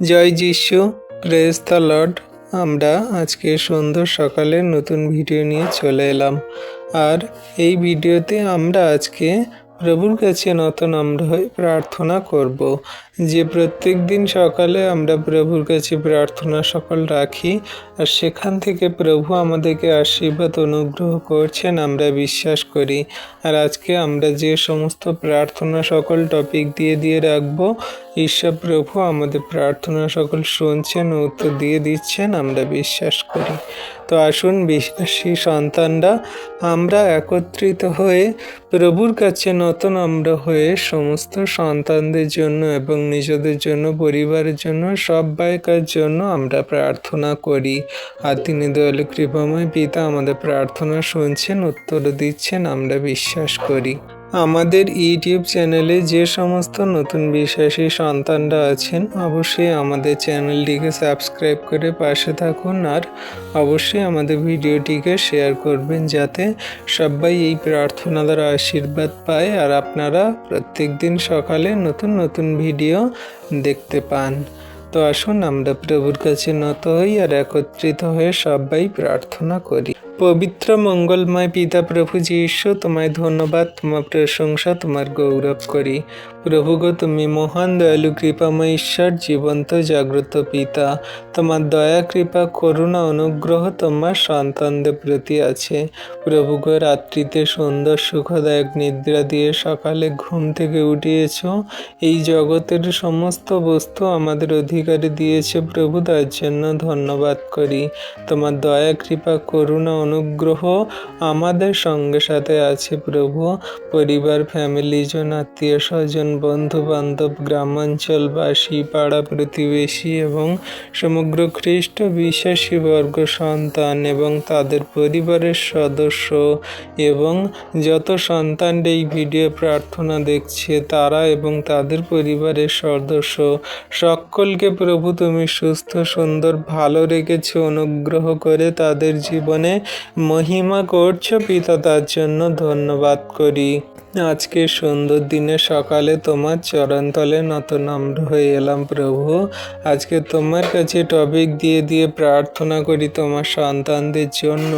জয় যিশু, praise the Lord. আমরা আজকে সুন্দর সকালে নতুন ভিডিও নিয়ে চলে এলাম। আর এই ভিডিওতে আমরা আজকে প্রভুর কাছে নতনম্র হয়ে প্রার্থনা করব। যে প্রত্যেক দিন সকালে আমরা প্রভুর কাছে প্রার্থনা সকল রাখি, আর সেখান থেকে প্রভু আমাদেরকে আশীর্বাদ অনুগ্রহ করছেন আমরা বিশ্বাস করি। আর আজকে আমরা যে সমস্ত প্রার্থনা সকল টপিক দিয়ে রাখবো, ঈশ্বর প্রভু আমাদের প্রার্থনা সকল শুনছেন ও উত্তর দিয়ে দিচ্ছেন আমরা বিশ্বাস করি। তো আসুন বিশ্বাসী সন্তানরা আমরা একত্রিত হয়ে প্রভুর কাছে নতনম্র হয়ে সমস্ত সন্তানদের জন্য এবং নিজেদের জন্য, পরিবারের জন্য, সবাইকার জন্য আমরা প্রার্থনা করি। আর তিনি দয়ালু কৃপাময় পিতা আমাদের প্রার্থনা শুনছেন, উত্তর দিচ্ছেন আমরা বিশ্বাস করি। আমাদের ইউটিউব চ্যানেলে যে সমস্ত নতুন বিশ্বাসী সন্তানরা আছেন, অবশ্যই আমাদের চ্যানেলটিকে সাবস্ক্রাইব করে পাশে থাকুন। আর অবশ্যই আমাদের ভিডিওটিকে শেয়ার করবেন, যাতে সবাই এই প্রার্থনা দ্বারা আশীর্বাদ পায় আর আপনারা প্রত্যেক দিন সকালে নতুন নতুন ভিডিও দেখতে পান। তো আসুন আমরা প্রভুর কাছে নত হই আর একত্রিত হয়ে সবাই প্রার্থনা করি। পবিত্র মঙ্গলময় পিতা প্রভু যীশু, তোমায় ধন্যবাদ, তোমার প্রশংসা, তোমার গৌরব করি। প্রভু গো, তুমি মহান দয়ালু কৃপাময় ঈশ্বর, জীবন্ত জাগ্রত পিতা। তোমার দয়া, কৃপা, করুণা, অনুগ্রহ তোমার সন্তানদের প্রতি আছে। প্রভু গো, রাত্রিতে সুন্দর সুখদায়ক নিদ্রা দিয়ে সকালে ঘুম থেকে উঠিয়েছ। এই জগতের সমস্ত বস্তু আমাদের অধিকারে দিয়েছে প্রভু, তার জন্য ধন্যবাদ করি। তোমার দয়া, কৃপা, করুণা, অনুগ্রহ আমাদের সঙ্গে সাথে আছে প্রভু। পরিবার, ফ্যামিলিজন, আত্মীয় স্বজন, বন্ধু বান্ধব, গ্রামাঞ্চলবাসী, পাড়া প্রতিবেশী এবং সমগ্র খ্রিস্ট বিশ্বাসী বর্গ সন্তান এবং তাদের পরিবারের সদস্য এবং যত সন্তান এই ভিডিও প্রার্থনা দেখছে তারা এবং তাদের পরিবারের সদস্য সকলকে প্রভু তুমি সুস্থ, সুন্দর, ভালো রেখেছ। অনুগ্রহ করে তাদের জীবনে মহিমা করছো পিতা, তার জন্য ধন্যবাদ করি। আজকে সুন্দর দিনে সকালে তোমার চরণতলে নতনম্র হয়ে এলাম প্রভু। আজকে তোমার কাছে টপিক দিয়ে প্রার্থনা করি তোমার সন্তানদের জন্য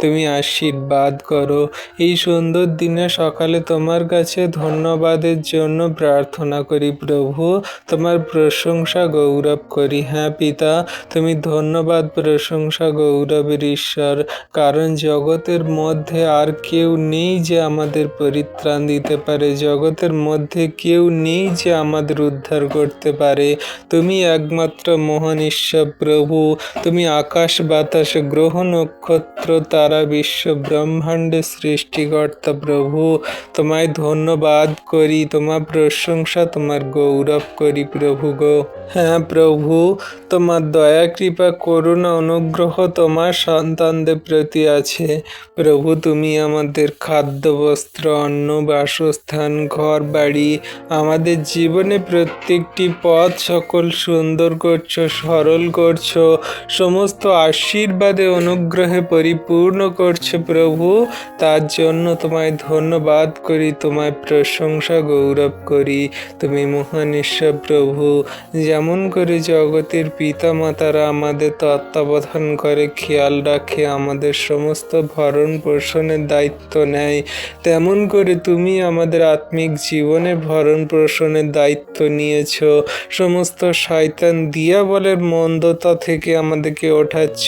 তুমি আশীর্বাদ করো। এই সুন্দর দিনে সকালে তোমার কাছে ধন্যবাদের জন্য প্রার্থনা করি প্রভু। তোমার প্রশংসা গৌরব করি। হ্যাঁ পিতা, তুমি ধন্যবাদ, প্রশংসা, গৌরবের ঈশ্বর, কারণ জগতের মধ্যে আর কেউ নেই যে আমাদের পরিত্রাণ দিতে পারে। জগতের মধ্যে কেউ নেই যে আমাদের উদ্ধার করতে পারে। তুমি একমাত্র মহান ঈশ্বর প্রভু। তুমি আকাশ বাতাস, গ্রহ নক্ষত্র, তারা, বিশ্ব ব্রহ্মাণ্ডের সৃষ্টিকর্তা প্রভু। তোমায় ধন্যবাদ করি, তোমার প্রশংসা, তোমার গৌরব করি প্রভু গো। হ্যাঁ প্রভু, তোমার দয়া, কৃপা, করুণা, অনুগ্রহ তোমার সন্তানদের প্রতি আছে প্রভু। তুমি আমাদের খাদ্য, বস্ত্র, অন্ন, বাসস্থান, ঘর বাড়ি, আমাদের জীবনে প্রত্যেকটি পথ সকল সুন্দর করছো, সরল করছো, সমস্ত আশীর্বাদে অনুগ্রহে পরিপূর্ণ করছো প্রভু। তার জন্য তোমায় ধন্যবাদ করি, তোমায় প্রশংসা গৌরব করি। তুমি মহান ঈশ্বর প্রভু। যেমন করে জগতের পিতা মাতারা আমাদের তত্ত্বাবধান করে, খেয়াল রাখে, আমাদের সমস্ত ভরণ পোষণের দায়িত্ব নেয়, তেমন করে তুমি আমাদের আত্মিক জীবনে ভরণ পোষণের দায়িত্ব নিয়েছ। সমস্ত শয়তান দিয়াবলের মন্দতা থেকে আমাদেরকে ওঠাচ্ছ,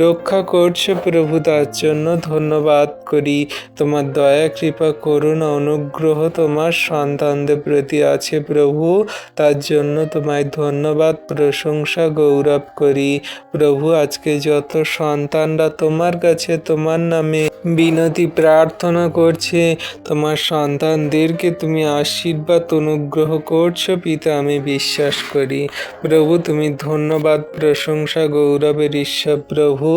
রক্ষা করছো প্রভু, তার জন্য ধন্যবাদ করি। তোমার দয়া, কৃপা, করুণা, অনুগ্রহ তোমার সন্তানদের প্রতি আছে প্রভু, তার জন্য তোমায় ধন্যবাদ, প্রশংসা, গৌরব করি প্রভু। আজকে যত সন্তানরা তোমার কাছে তোমার নামে বিনতি প্রার্থনা করছে, তোমার সন্তানদেরকে তুমি আশীর্বাদ অনুগ্রহ করছো পিতা, আমি বিশ্বাস করি প্রভু। তুমি ধন্যবাদ, প্রশংসা, গৌরবের ঈশ্বর প্রভু।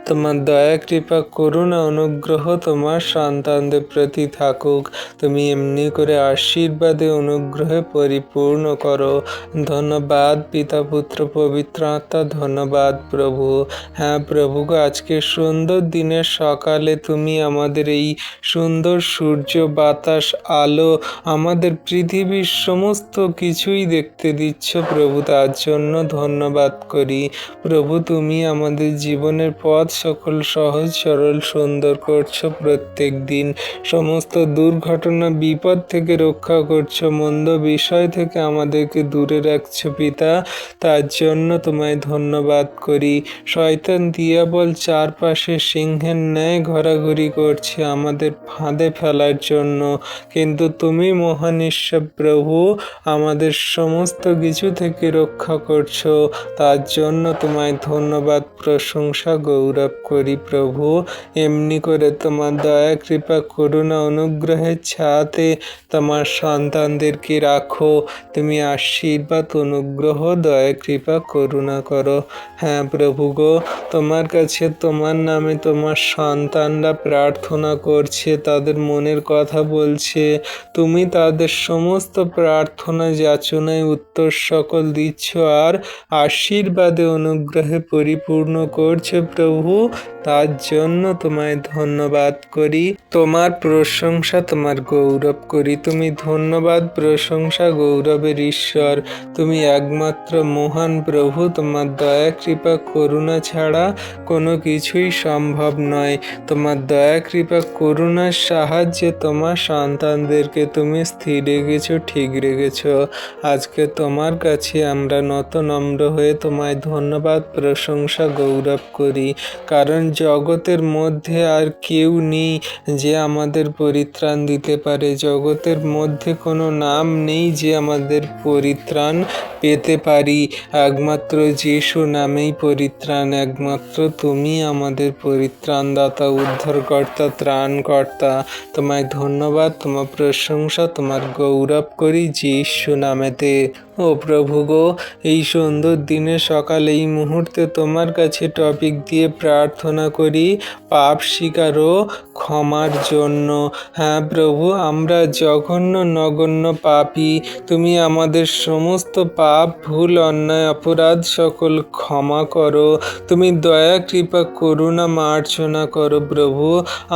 তোমার দয়া, কৃপা, করুণা, অনুগ্রহ তোমার সন্তানদের প্রতি থাকুক। তুমি এমনি করে আশীর্বাদে অনুগ্রহে পরিপূর্ণ করো। ধন্যবাদ পিতা, পুত্র, পবিত্র আত্মা, ধন্যবাদ প্রভু। হ্যাঁ প্রভু গো, আজকে সুন্দর দিনের সকালে তুমি আমাদের এই সুন্দর সূর্য বাতাস, আলো, আমাদের পৃথিবীর সমস্ত কিছুই দেখতে দিচ্ছ প্রভু, তার জন্য ধন্যবাদ করি। প্রভু তুমি আমাদের জীবনের পথ সকল সহজ সরল সুন্দর করছো প্রত্যেক দিন। সমস্ত দুর্ঘটনা বিপদ থেকে রক্ষা করছো, মন্দ বিষয় থেকে আমাদেরকে দূরে রাখছো পিতা, তার জন্য তোমায় ধন্যবাদ করি। শয়তান দিয়াবল চারপাশে সিংহের ন্যায় ঘোরাঘুরি করছে আমাদের ফাঁদে ফেলার জন্য, কিন্তু তুমি মহান ঈশ্বর প্রভু আমাদের সমস্ত কিছু থেকে রক্ষা করছো, তার জন্য তোমায় ধন্যবাদ প্রশংসা গৌরব করি প্রভু। এমনি করে তোমার দয়া কৃপা করুণা অনুগ্রহের ছায়াতে তোমার সন্তানদেরকে রাখো। তুমি আশীর্বাদ অনুগ্রহ দয়া কৃপা করুণা করো। হ্যাঁ প্রভু গো, তোমার কাছে তোমার নামে তোমার সন্তানরা প্রার্থনা করছে, তাদের মনের কথা বলছে। তুমি তাদের সমস্ত প্রার্থনা যাচনায় উত্তর সকল দিচ্ছ আর আশীর্বাদে অনুগ্রহে পরিপূর্ণ করছে প্রভু, তার জন্য তোমায় ধন্যবাদ করি। তোমার প্রশংসা তোমার গৌরব করি। তুমি ধন্যবাদ প্রশংসা গৌরবের ঈশ্বর, তুমি একমাত্র মহান প্রভু। তোমার দয়া কৃপা করুণা ছাড়া কোনো কিছুই সম্ভব নয়। তোমার দয়া কৃপা করুণার সাহায্যে তোমার সন্তানদেরকে তুমি স্থির রেখেছো, ঠিক রেখেছো। আজকে তোমার কাছে আমরা নত নম্র হয়ে তোমায় ধন্যবাদ প্রশংসা গৌরব করি, কারণ জগতের মধ্যে আর কেউ নেই যে আমাদের পরিত্রাণ দিতে পারে। জগতের মধ্যে কোনো নাম নেই যে আমাদের পরিত্রাণ পেতে পারি। একমাত্র যিশু নামেই পরিত্রাণ, একমাত্র তুমি আমাদের পরিত্রাণদাতা, উদ্ধারকর্তা, ত্রাণকর্তা। তোমায় ধন্যবাদ, তোমার প্রশংসা, তোমার গৌরব করি যিশু নামেতে। ও প্রভু গো, এই সুন্দর দিনে সকালে এই মুহূর্তে তোমার কাছে টপিক দিয়ে প্রার্থনা করি পাপ স্বীকার ও ক্ষমার জন্য। হ্যাঁ প্রভু, আমরা জঘন্য নগণ্য পাপী। তুমি আমাদের সমস্ত পাপ ভুল অন্যায় অপরাধ সকল ক্ষমা করো। তুমি দয়া কৃপা করুণা মার্জনা করো প্রভু।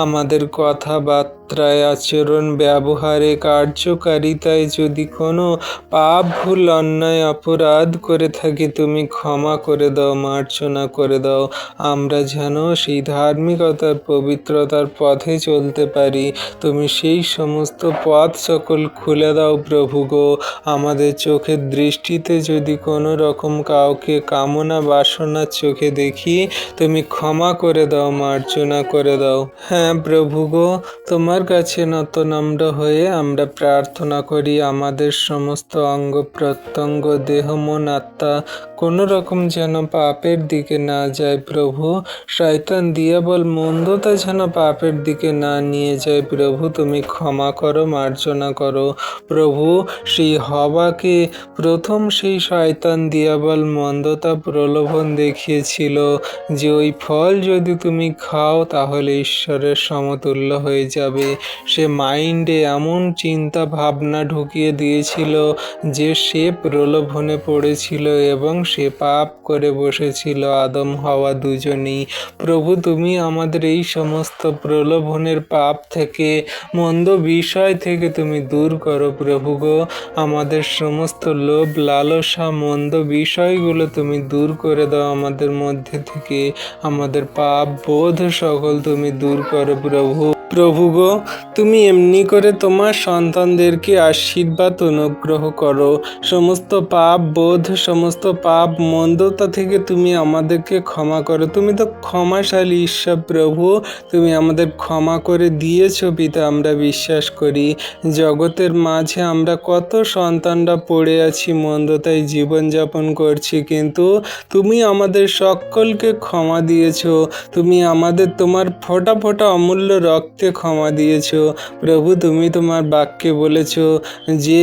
আমাদের কথাবার্তায়, আচরণ, ব্যবহারে, কার্যকারিতায় যদি কোনো পাপ ভুল অন্যায় অপরাধ করে থাকি, তুমি ক্ষমা করে দাও, মার্জনা করে দাও। আমরা যেন সেই ধার্মিকতার পবিত্রতার পথে চলতে পারি। তুমি সেই সমস্ত পথ সকল খুলে দাও প্রভু গো। আমাদের চোখের দৃষ্টিতে যদি কোনো রকম কাউকে কামনা বাসনার চোখে দেখি, তুমি ক্ষমা করে দাও, মার্জনা করে দাও। হ্যাঁ প্রভু গো, তোমার কাছে নত নম্র হয়ে আমরা প্রার্থনা করি আমাদের সমস্ত অঙ্গ প্রত্যঙ্গ, দেহ মন আত্মা কোনো রকম যেন পাপের দিকে না যায় প্রভু। শয়তান দিয়াবল মন্দতা যেন পাপের দিকে না নিয়ে যায় প্রভু। তুমি ক্ষমা করো, মার্জনা করো প্রভু। সেই হওয়াকে প্রথম সেই শয়তান দিয়াবল মন্দতা প্রলোভন দেখিয়েছিল যে ওই ফল যদি তুমি খাও তাহলে ঈশ্বরের সমতুল্য হয়ে যাবে। সে মাইন্ডে এমন চিন্তা ভাবনা ঢুকিয়ে দিয়েছিল যে সে প্রলোভনে পড়েছিল এবং সে পাপ করে বসেছিল, আদম হাওয়া দুজনেই। প্রভু তুমি আমাদের এই সমস্ত প্রলোভনের পাপ থেকে, মন্দ বিষয় থেকে তুমি দূর করো প্রভু গো। আমাদের সমস্ত লোভ লালসা মন্দ বিষয়গুলো তুমি দূর করে দাও আমাদের মধ্যে থেকে। আমাদের পাপ বোধ সকল তুমি দূর করো প্রভু। প্রভু গো, তুমি এমনি করে তোমার সন্তানদেরকে আশীর্বাদ অনুগ্রহ করো। সমস্ত পাপ বোধ, সমস্ত পাপ মন্দতা থেকে তুমি আমাদেরকে ক্ষমা করো। তুমি তো ক্ষমাশালী ঈশ্বর প্রভু, তুমি আমাদের ক্ষমা করে দিয়েছো পিতা, আমরা বিশ্বাস করি। জগতের মাঝে আমরা কত সন্তানরা পড়ে আছি, মন্দতায় জীবনযাপন করছি, কিন্তু তুমি আমাদের সকলকে ক্ষমা দিয়েছো। তুমি আমাদের তোমার ফোঁটা ফোঁটা অমূল্য রক্তে ক্ষমা দিয়েছো প্রভু। তুমি তোমার বাক্যে বলেছো যে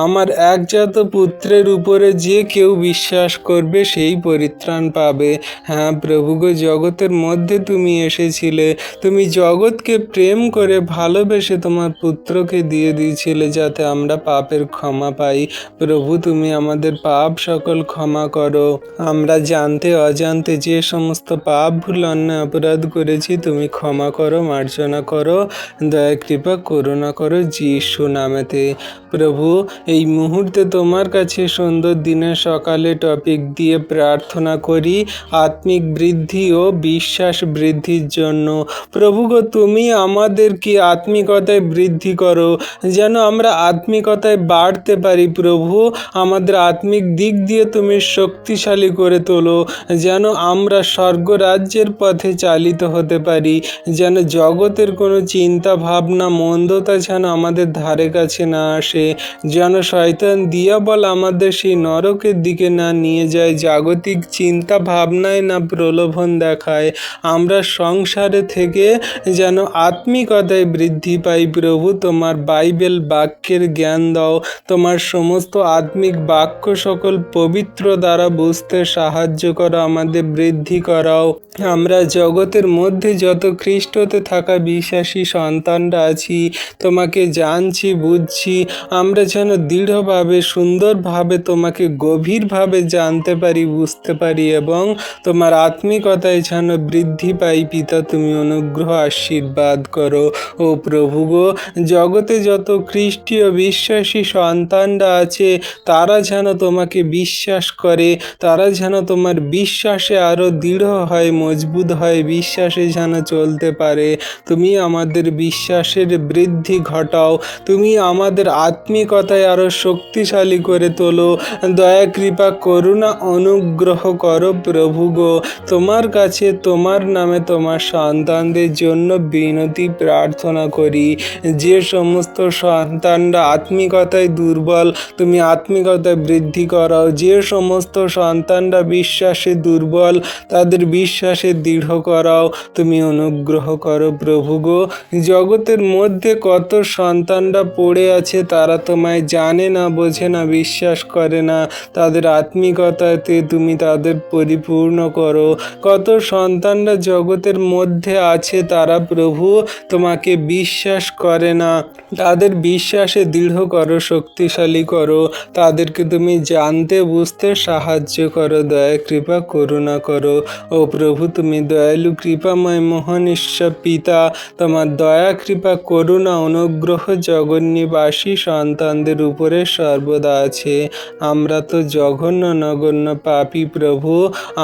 আমার একজাত পুত্রের উপরে যে কেউ বিশ্বাস করবে সেই পরিত্রাণ পাবে। হ্যাঁ প্রভু গো, জগতের মধ্যে তুমি এসেছিলে, তুমি জগৎকে প্রেম করে ভালোবেসে তোমার পুত্রকে দিয়ে দিয়েছিলে যাতে আমরা পাপের ক্ষমা পাই। প্রভু তুমি আমাদের পাপ সকল ক্ষমা করো। আমরা জানতে অজান্তে যে সমস্ত পাপ ভুল অন্যায় অপরাধ করেছি তুমি ক্ষমা করো, মার্জনা করো, দয়া কৃপা করুণা করো যিশু নামেতে। প্রভু, এই মুহূর্তে তোমার কাছে সুন্দর দিনের সকালে টপিক দিয়ে প্রার্থনা করি আত্মিক বৃদ্ধি ও বিশ্বাস বৃদ্ধির জন্য। প্রভু গো, তুমি আমাদেরকে আত্মিকতায় বৃদ্ধি করো, যেন আমরা আত্মিকতায় বাড়তে পারি। প্রভু, আমাদের আত্মিক দিক দিয়ে তুমি শক্তিশালী করে তোলো, যেন আমরা স্বর্গরাজ্যের পথে চালিত হতে পারি, যেন জগতের কোনো চিন্তা ভাবনা মন্দতা যেন আমাদের ধারে কাছে না আসে, যেন শয়তান দিয়াবল আমাদের সেই নরকের দিকে না নিয়ে যায়, জাগতিক চিন্তা ভাবনায় না প্রলোভন দেখায়। আমরা সংসারে থেকে যেন আত্মিকতায় বৃদ্ধি পাই। প্রভু, তোমার বাইবেল বাক্যের জ্ঞান দাও, তোমার সমস্ত আত্মিক বাক্য সকল পবিত্র দ্বারা বুঝতে সাহায্য করো, আমাদের বৃদ্ধি করাও। আমরা জগতের মধ্যে যত খ্রিস্টতে থাকা বিশ্বাসী সন্তানরা আছি, তোমাকে জানছি, বুঝছি, আমরা যেন দৃঢ়ভাবে সুন্দরভাবে তোমাকে গভীরভাবে জানতে পারি, বুঝতে পারি এবং তোমার আত্মিকতায় যেন বৃদ্ধি পাই। পিতা, তুমি অনুগ্রহ আশীর্বাদ করো। ও প্রভু গো, জগতে যত খ্রিস্টীয় বিশ্বাসী সন্তানরা আছে, তারা যেন তোমাকে বিশ্বাস করে, তারা যেন তোমার বিশ্বাসে আরও দৃঢ় হয়, মজবুত হয়, বিশ্বাসে যেন চলতে পারে। তুমি আমাদের বিশ্বাসের বৃদ্ধি ঘটাও, তুমি আমাদের আত্মিকতায় আরও শক্তিশালী করে তোলো। দয়া কৃপা করুণা অনুগ্রহ করো প্রভু গো। তোমার কাছে তোমার নামে তোমার সন্তানদের জন্য বিনতি প্রার্থনা করি। যে সমস্ত সন্তানরা আত্মিকতায় দুর্বল, তুমি আত্মিকতায় বৃদ্ধি করাও। যে সমস্ত সন্তানরা বিশ্বাসে দুর্বল, তাদের বিশ্বাসে দৃঢ় করাও, তুমি অনুগ্রহ করো প্রভু গো। জগতের মধ্যে কত সন্তানরা পড়ে আছে, তারা তোমায় জানে না, বোঝে না, বিশ্বাস করে না, তাদের আত্মিকতাতে তুমি তাদের পরিপূর্ণ করো। কত সন্তানরা জগতের মধ্যে আছে, তারা প্রভু তোমাকে বিশ্বাস করে না, তাদের বিশ্বাসে দৃঢ় করো, শক্তিশালী করো, তাদেরকে তুমি জানতে বুঝতে সাহায্য করো, দয়া কৃপা করুণা করো। ও প্রভু, তুমি দয়ালু কৃপাময় মহান ঈশ্বর পিতা, তোমার দয়া কৃপা করুণা অনুগ্রহ জগন্নিবাসী সন্তানদের উপরে সর্বদা আছে। আমরা তো জঘন্য নগণ্য পাপী প্রভু,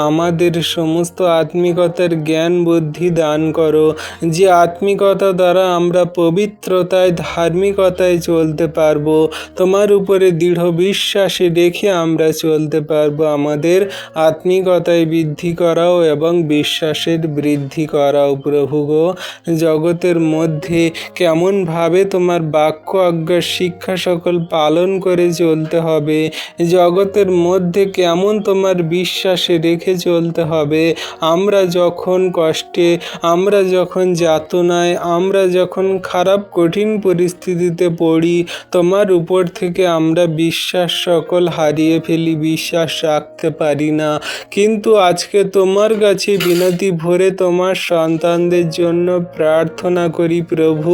আমাদের সমস্ত আত্মিকতার জ্ঞান বুদ্ধি দান করো, যে আত্মিকতা দ্বারা আমরা পবিত্রতায় ধার্মিকতায় চলতে পারবো, তোমার উপরে দৃঢ় বিশ্বাসে রেখে আমরা চলতে পারবো। আমাদের আত্মিকতায় বৃদ্ধি করাও এবং বিশ্বাসের বৃদ্ধি করাও প্রভু গো। জগতের মধ্যে কেমনভাবে তোমার বাক্য আজ্ঞার শিক্ষা সকল পালন করে চলতে হবে, জগতের মধ্যে কেমন তোমার বিশ্বাসে রেখে চলতে হবে। আমরা যখন কষ্টে, আমরা যখন যাতনায়, আমরা যখন খারাপ কঠিন পরিস্থিতিতে পড়ি, তোমার উপর থেকে আমরা বিশ্বাস সকল হারিয়ে ফেলি, বিশ্বাস রাখতে পারি না। কিন্তু আজকে তোমার কাছে বিনতি ভরে তোমার সন্তানদের জন্য প্রার্থনা করি প্রভু,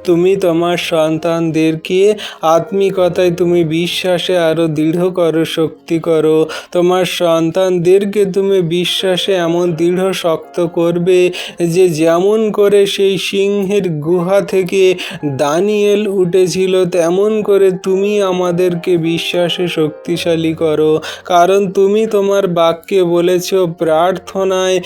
তুমি তোমার সন্তানদেরকে আত্মিকতায় তুমি বিশ্বাসে আরও দৃঢ় করো, শক্তি করো। তোমার সন্তানদেরকে তুমি বিশ্বাসে এমন দৃঢ় শক্ত করবে যে যেমন করে সেই সিংহের গুহা থেকে দানিয়েল উঠেছিল, তেমন করে তুমি আমাদেরকে বিশ্বাসে শক্তিশালী করো। কারণ তুমি তোমার বাক্যে বলেছ, প্রার্থনায়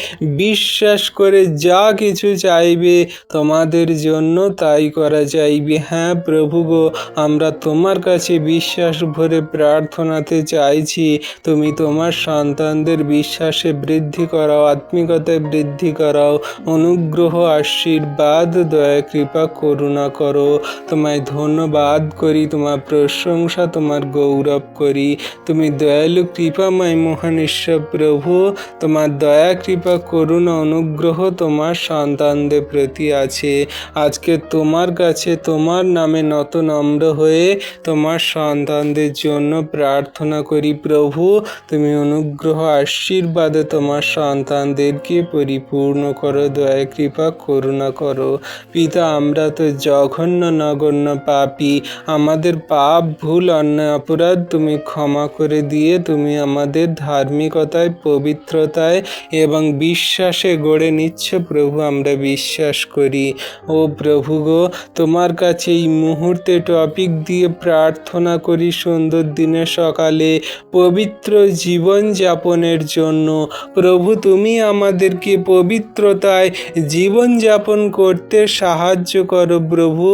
বিশ্বাস করে যা কিছু চাইবে তোমাদের জন্য তাই করা যাইবে। হ্যাঁ প্রভু গো, আমরা তোমার কাছে বিশ্বাস ভরে প্রার্থনাতে চাইছি, তুমি তোমার সন্তানদের বিশ্বাসে বৃদ্ধি করাও, আত্মিকতায় বৃদ্ধি করাও, অনুগ্রহ আশীর্বাদ দয়া কৃপা করুণা করো। তোমায় ধন্যবাদ করি, তোমার প্রশংসা, তোমার গৌরব করি। তুমি দয়ালু কৃপাময় মহান ঈশ্বর প্রভু, তোমার দয়া কৃপা করুণা অনুগ্রহ তোমার সন্তানদের প্রতি আছে। আজকে তোমার কাছে তোমার নামে নত নম্র হয়ে তোমার সন্তানদের জন্য প্রার্থনা করি। প্রভু, তুমি অনুগ্রহ আশীর্বাদে তোমার সন্তানদেরকে পরিপূর্ণ করো, দয়া কৃপা করুণা করো। পিতা, আমরা তো জঘন্য নগণ্য পাপী, আমাদের পাপ ভুল অন্যায় অপরাধ তুমি ক্ষমা করে দিয়ে তুমি আমাদের ধার্মিকতায়, পবিত্রতায় এবং বিশ্বাসে গড়ে নিচ্ছ। প্রভু, আমরা বিশ্বাস করি। ও প্রভু গো, তোমার কাছে এই মুহূর্তে টপিক দিয়ে প্রার্থনা করি সুন্দর দিনের সকালে পবিত্র জীবন যাপনের জন্য। প্রভু, তুমি আমাদেরকে পবিত্রতায় জীবন যাপন করতে সাহায্য করো। প্রভু,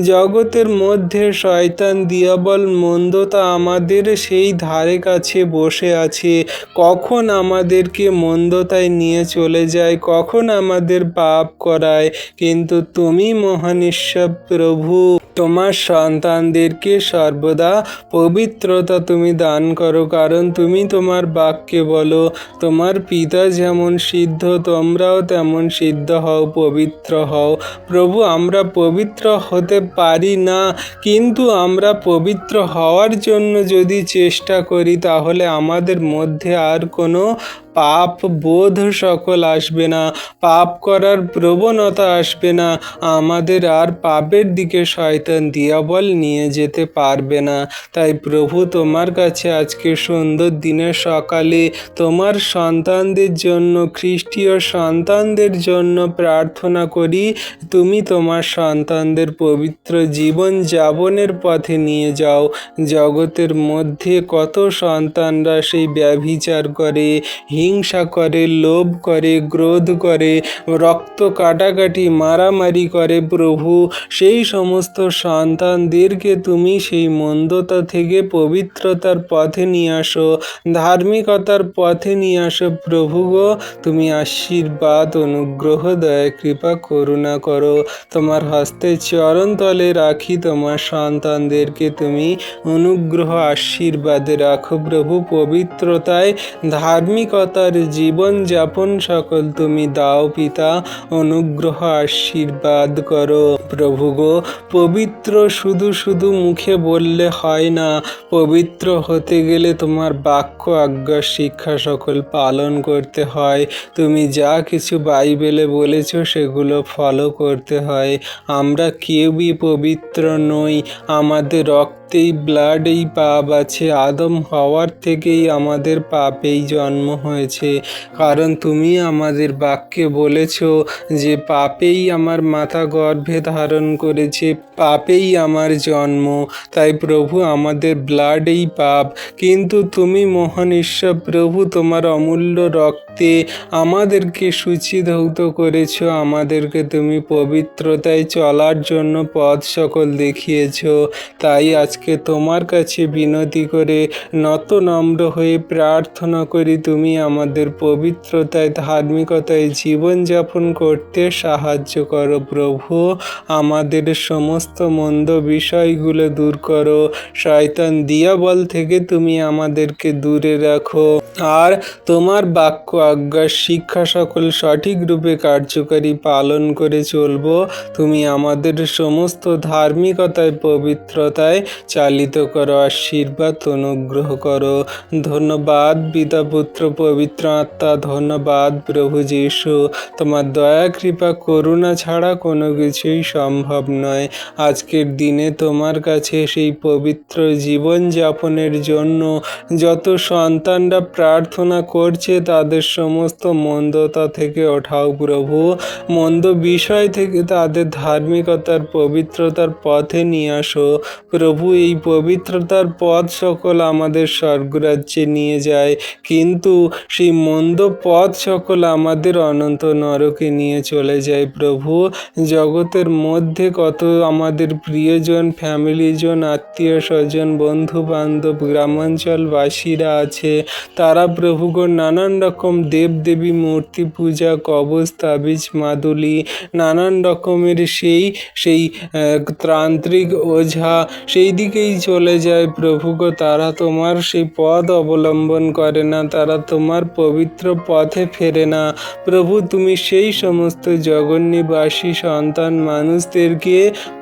জগতের মধ্যে শয়তান, দিয়াবল, মন্দতা আমাদের সেই ধারে কাছে বসে আছে। কখন আমাদেরকে মন্দতায় নিয়ে চলে যায়, কখন আমাদের পাপ করায়, কিন্তু তুমি মহান ঈশ্বর প্রভু, তোমার সন্তানদেরকে সর্বদা পবিত্রতা তুমি দান করো। কারণ তুমি তোমার বাক্যে বলো, তোমার পিতা যেমন সিদ্ধ তোমরাও তেমন সিদ্ধ হও, পবিত্র হও। প্রভু, আমরা পবিত্র হতে পারি না, কিন্তু আমরা পবিত্র হওয়ার জন্য যদি চেষ্টা করি তাহলে আমাদের মধ্যে আর কোনো পাপ বোধ সকল আসবে না, পাপ করার প্রবণতা আসবে না, আমাদের আর পাপের দিকে শয়তান দিয়াবল নিয়ে যেতে পারবে না। তাই প্রভু, তোমার কাছে আজকে সুন্দর দিনের সকালে তোমার সন্তানদের জন্য, খ্রিস্টীয় সন্তানদের জন্য প্রার্থনা করি, তুমি তোমার সন্তানদের পবিত্র জীবন যাপনের পথে নিয়ে যাও। জগতের মধ্যে কত সন্তানরা সেই ব্যভিচার করে, হিংসা করে, লোভ করে, ক্রোধ করে, রক্ত কাটাকাটি, মারামারি করে। প্রভু, সেই সমস্ত সন্তানদেরকে তুমি সেই মন্দতা থেকে পবিত্রতার পথে নিয়ে আসো, ধার্মিকতার পথে নিয়ে আসো। প্রভু গো, তুমি আশীর্বাদ, অনুগ্রহ, দয়া কৃপা করুণা করো। তোমার হস্তে চরণ তলে রাখি তোমার সন্তানদেরকে তুমি অনুগ্রহ আশীর্বাদে রাখো। প্রভু, পবিত্রতায়, ধার্মিকতার জীবন যাপন সকল তুমি দাও। পিতা, অনুগ্রহ আশীর্বাদ করো। প্রভু গো, পবিত্র শুধু শুধু মুখে বললে হয় না, পবিত্র হতে গেলে তোমার বাক্য, আজ্ঞা, শিক্ষা সকল পালন করতে হয়। তুমি যা কিছু বাইবেলে বলেছ সেগুলো ফলো করতে হয়। আমরা কেউই পবিত্র নই, আমাদের রক্তেই, ব্লাডেই পাপ আছে। আদম হওয়ার থেকেই আমাদের পাপেই জন্ম হয়েছে। কারণ তুমি আমাদের বাক্যে বলেছ যে পাপেই আমার মাথা গর্ভে ধারণ করেছে, পাপেই আমার জন্ম। তাই প্রভু, আমাদের ব্লাডেই পাপ, কিন্তু তুমি মহান ঈশ্বর প্রভু, তোমার অমূল্য রক্তে আমাদেরকে সূচিধৌত করেছ, আমাদেরকে তুমি পবিত্রতায় চলার জন্য পথ সকল দেখিয়েছ। তাই আজকে তোমার কাছে বিনতি করে নত নম্র হয়ে প্রার্থনা করি, তুমি আমাদের পবিত্রতায়, ধার্মিকতায় জীবনযাপন করতে সাহায্য করো। প্রভু, আমাদের সমস্ত মন্দ বিষয়গুলো দূর করো, শয়তান দিয়াবল থেকে তুমি আমাদেরকে দূরে রাখো। আর তোমার বাক্য, আজ্ঞা, শিক্ষা সকল সঠিক রূপে কার্যকারী পালন করে চলব। তুমি আমাদের সমস্ত ধার্মিকতায়, পবিত্রতায় চালিত করো, আশীর্বাদ, অনুগ্রহ করো। ধন্যবাদ পিতা, পুত্র, পবিত্র আত্মা, ধন্যবাদ প্রভু যীশু। তোমার দয়া, কৃপা, করুণা ছাড়া কোনো কিছুই সম্ভব নয়। আজকের দিনে তোমার কাছে সেই পবিত্র জীবন যাপনের জন্য যত সন্তানরা প্রার্থনা করছে তাদের সমস্ত মন্দতা থেকে ওঠাও প্রভু, মন্দ বিষয় থেকে তাদের ধার্মিকতার, পবিত্রতার পথে নিয়ে আসো প্রভু। এই পবিত্রতার পথ সকল আমাদের স্বর্গরাজ্যে নিয়ে যায়, কিন্তু সেই মন্দ পথ সকল আমাদের অনন্ত নরকে নিয়ে চলে যায় প্রভু। জগতের মধ্যে কত আমাদের প্রিয়জন, ফ্যামিলিজন, আত্মীয় স্বজন, বন্ধু বান্ধব, গ্রামাঞ্চলবাসীরা আছে, তারা প্রভুগণ নানান রকম দেবদেবী মূর্তি পূজা, কবচ, তাবিজ, মাদুলি, নানান রকমের সেই তান্ত্রিক, ওঝা, সেই দিকেই চলে যায় প্রভু গো, তারা তোমার সেই পথ অবলম্বন করে না, তারা তোমার পবিত্র পথে ফেরে না। প্রভু তুমি সেই সমস্ত জগন্নিবাসী সন্তান মানুষদেরকে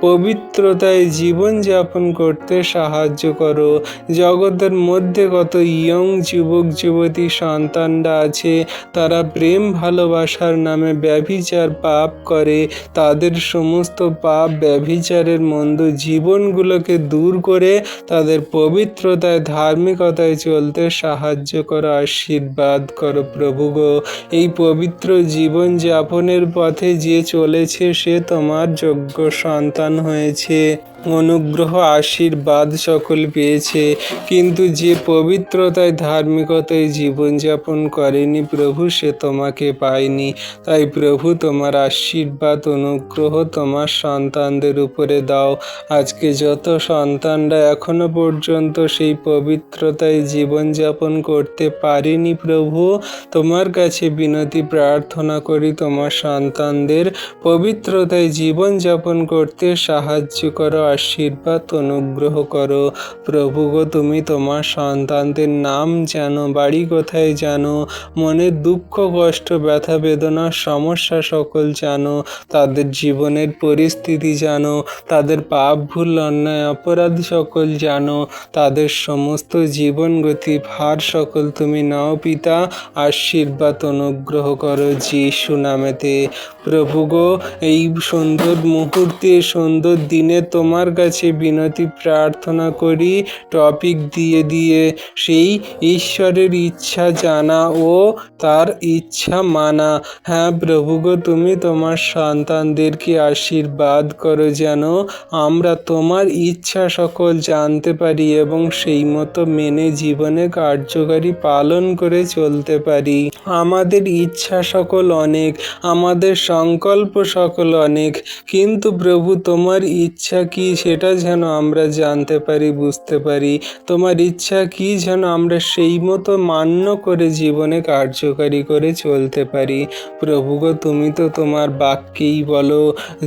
পবিত্রতায় জীবনযাপন করতে সাহায্য করো। জগতের মধ্যে কত ইয়ং যুবক যুবতী সন্তানরা আছে, তারা প্রেম ভালোবাসার নামে ব্যভিচার পাপ করে। তাদের সমস্ত পাপ ব্যভিচারের মন্দ জীবনগুলোকে দূর করে তাদের পবিত্রতায় ধার্মিকতায় চলতে সাহায্য করো, আশীর্বাদ করো প্রভু গো। এই পবিত্র জীবন যাপনের পথে যে চলেছে সে তোমার যোগ্য সন্তান হয়েছে, অনুগ্রহ আশীর্বাদ সকল পেয়েছে, কিন্তু যে পবিত্রতায় ধার্মিকতায় জীবনযাপন করেনি প্রভু সে তোমাকে পায়নি। তাই প্রভু তোমার আশীর্বাদ অনুগ্রহ তোমার সন্তানদের উপরে দাও। আজকে যত সন্তানরা এখনো পর্যন্ত সেই পবিত্রতায় জীবনযাপন করতে পারেনি প্রভু, তোমার কাছে বিনতি প্রার্থনা করি তোমার সন্তানদের পবিত্রতায় জীবনযাপন করতে সাহায্য করো, আশীর্বাদ অনুগ্রহ করো। প্রভু গো তুমি তোমার সন্তানদের নাম জানো, বাড়ি কোথায় জানো, মনের দুঃখ কষ্ট ব্যথা বেদনা সমস্যা সকল জানো, তাদের জীবনের পরিস্থিতি জানো, তাদের পাপ ভুল অন্যায় অপরাধ সকল জানো, তাদের সমস্ত জীবন গতি ভার সকল তুমি নাও পিতা, আশীর্বাদ অনুগ্রহ করো যিশু নামেতে। প্রভু গো এই সুন্দর মুহূর্তে সুন্দর দিনে তোমার কাছে বিনতি প্রার্থনা করি, টপিক দিয়ে দিয়ে সেই ঈশ্বরের ইচ্ছা জানা ও তার ইচ্ছা মানা। হ্যাঁ প্রভু গো তুমি তোমার সন্তানদেরকে আশীর্বাদ করো যেন আমরা তোমার ইচ্ছা সকল জানতে পারি এবং সেই মতো মেনে জীবনে কার্যকারী পালন করে চলতে পারি। আমাদের ইচ্ছা সকল অনেক, আমাদের সংকল্প সকল অনেক, কিন্তু প্রভু তোমার ইচ্ছা কি সেটা যেন আমরা জানতে পারি, বুঝতে পারি। তোমার ইচ্ছা কি যেন আমরা সেই মতো মান্য করে জীবনে কার্যকারী করে চলতে পারি। প্রভু গো তুমি তো তোমার বাক্যেই বলো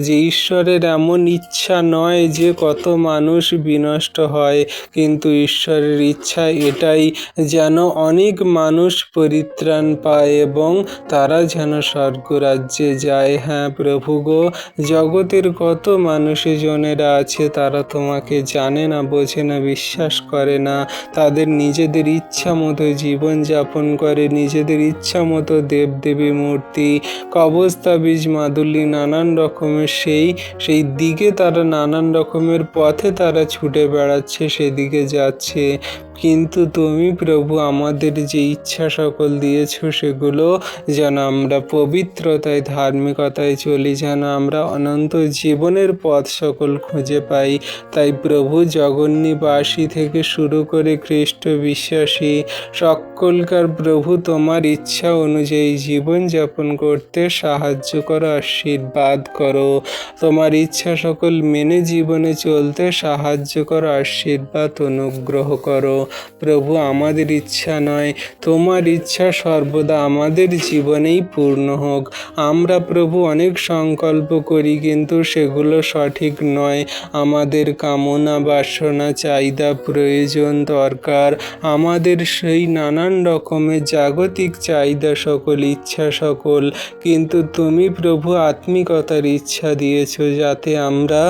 যে ঈশ্বরের এমন ইচ্ছা নয় যে কত মানুষ বিনষ্ট হয়, কিন্তু ঈশ্বরের ইচ্ছা এটাই যেন অনেক মানুষ পরিত্রাণ পায় এবং তারা যেন স্বর্গরাজ্যে যায়। হ্যাঁ প্রভু গো জগতের কত মানুষজনেরা আছে তারা তোমাকে জানে না, বোঝে না, বিশ্বাস করে না, তাদের নিজেদের ইচ্ছা মতো জীবনযাপন করে, নিজেদের ইচ্ছা মতো দেবদেবী মূর্তি কবস্তাবিজ মাদুলি নানান রকমের সেই দিকে তারা নানান রকমের পথে তারা ছুটে বেড়াচ্ছে, সেদিকে যাচ্ছে। কিন্তু তুমি প্রভু আমাদের যে ইচ্ছা সকল দিয়েছ সেগুলো যেন আমরা পবিত্রতায় ধার্মিকতায় চলি, যেন আমরা অনন্ত জীবনের পথ সকল খুঁজে পাই। তাই প্রভু জগন্নিবাসী থেকে শুরু করে খ্রিস্ট বিশ্বাসী সকলকার প্রভু তোমার ইচ্ছা অনুযায়ী জীবনযাপন করতে সাহায্য করো, আশীর্বাদ করো। তোমার ইচ্ছা সকল মেনে জীবনে চলতে সাহায্য করো, আশীর্বাদ অনুগ্রহ করো। প্রভু আমাদের ইচ্ছা নয়, তোমার ইচ্ছা সর্বদা আমাদের জীবনেই পূর্ণ হোক। আমরা প্রভু অনেক সংকল্প করি কিন্তু সেগুলো সঠিক নয়। আমাদের কামনা বাসনা চাহিদা প্রয়োজন দরকার, আমাদের সেই নানান রকমের জাগতিক চাহিদা সকল ইচ্ছা সকল, কিন্তু তুমি প্রভু আত্মিকতার ইচ্ছা দিয়েছ যাতে আমরা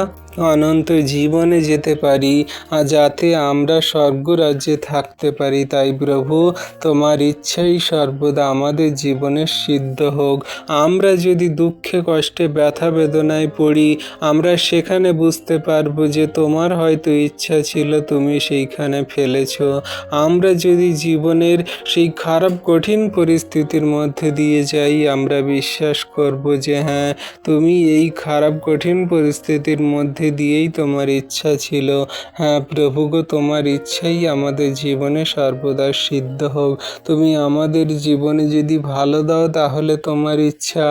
অনন্ত জীবনে যেতে পারি আর যাতে আমরা স্বর্গরাজ্যে থাকতে পারি। তাই প্রভু তোমার ইচ্ছাই সর্বদা আমাদের জীবনে সিদ্ধ হোক। আমরা যদি দুঃখে কষ্টে ব্যথা বেদনায় পড়ি আমরা সেখানে বুঝতে পারবো যে তোমার হয়তো ইচ্ছা ছিল, তুমি সেইখানে ফেলেছ। আমরা যদি জীবনের সেই খারাপ কঠিন পরিস্থিতির মধ্যে দিয়ে যাই আমরা বিশ্বাস করব যে হ্যাঁ তুমি এই খারাপ কঠিন পরিস্থিতির মধ্যে দিয়েই তোমার ইচ্ছা ছিল। হ্যাঁ প্রভু গো তোমার ইচ্ছাই আমাদের আমাদের জীবনে সর্বদা সিদ্ধ হোক। তুমি আমাদের জীবনে যদি ভালো দাও তাহলে তোমার ইচ্ছা,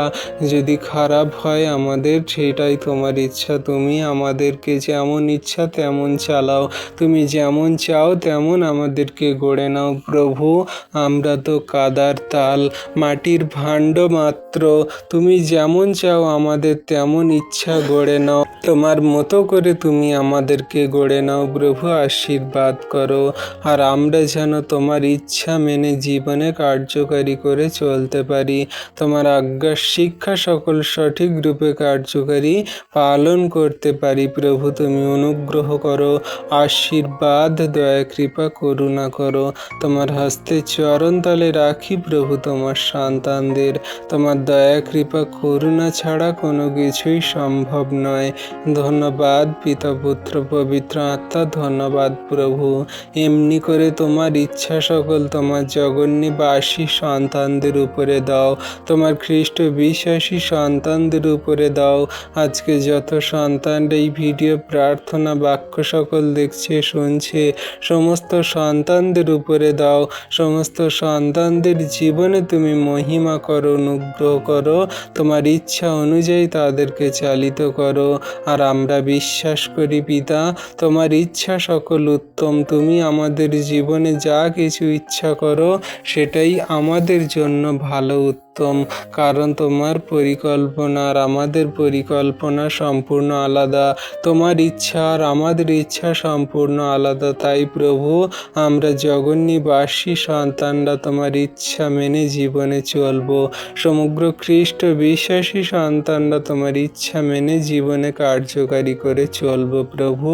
যদি খারাপ হয় আমাদের সেটাই তোমার ইচ্ছা। তুমি আমাদেরকে যেমন ইচ্ছা তেমন চালাও, তুমি যেমন চাও তেমন আমাদেরকে গড়ে নাও প্রভু। আমরা তো কাদার তাল, মাটির ভাণ্ড মাত্র। তুমি যেমন চাও আমাদের তেমন ইচ্ছা গড়ে নাও, তোমার মতো করে তুমি আমাদেরকে গড়ে নাও প্রভু। আশীর্বাদ করো, আর আমরা যেন তোমার ইচ্ছা মেনে জীবনে কার্যকারী করে চলতে পারি। তোমার আজ্ঞার শিক্ষা সকল সঠিক রূপে কার্যকারী পালন করতে পারি প্রভু। তুমি অনুগ্রহ করো, আশীর্বাদ, দয়া, কৃপা, করুণা করো। তোমার হস্তে চরণতলে রাখি প্রভু তোমার সন্তানদের। তোমার দয়া, কৃপা, করুণা ছাড়া কোনো কিছুই সম্ভব নয়। ধন্যবাদ পিতা, পুত্র, পবিত্র আত্মা, ধন্যবাদ প্রভু। এমনি করে তোমার ইচ্ছা সকল তোমার জগন্নিবাসী সন্তানদের উপরে দাও, তোমার খ্রিস্ট বিশ্বাসী সন্তানদের উপরে দাও। আজকে যত সন্তান এই ভিডিও প্রার্থনা বাক্য সকল দেখছে শুনছে, সমস্ত সন্তানদের উপরে দাও। সমস্ত সন্তানদের জীবনে তুমি মহিমা করো, অনুগ্রহ করো, তোমার ইচ্ছা অনুযায়ী তাদেরকে চালিত করো। আর আমরা বিশ্বাস করি পিতা, তোমার ইচ্ছা সকল উত্তম। তুমি আমাদের জীবনে যা কিছু ইচ্ছা করো সেটাই আমাদের জন্য ভালো, উত্তম। কারণ তোমার পরিকল্পনা আর আমাদের পরিকল্পনা সম্পূর্ণ আলাদা। তোমার ইচ্ছা আর আমাদের ইচ্ছা সম্পূর্ণ আলাদা। তাই প্রভু, আমরা জগন্নিবাসী সন্তানরা তোমার ইচ্ছা মেনে জীবনে চলব। সমগ্র খ্রিস্ট বিশ্বাসী সন্তানরা তোমার ইচ্ছা মেনে জীবনে কার্যকারী করে চলব প্রভু।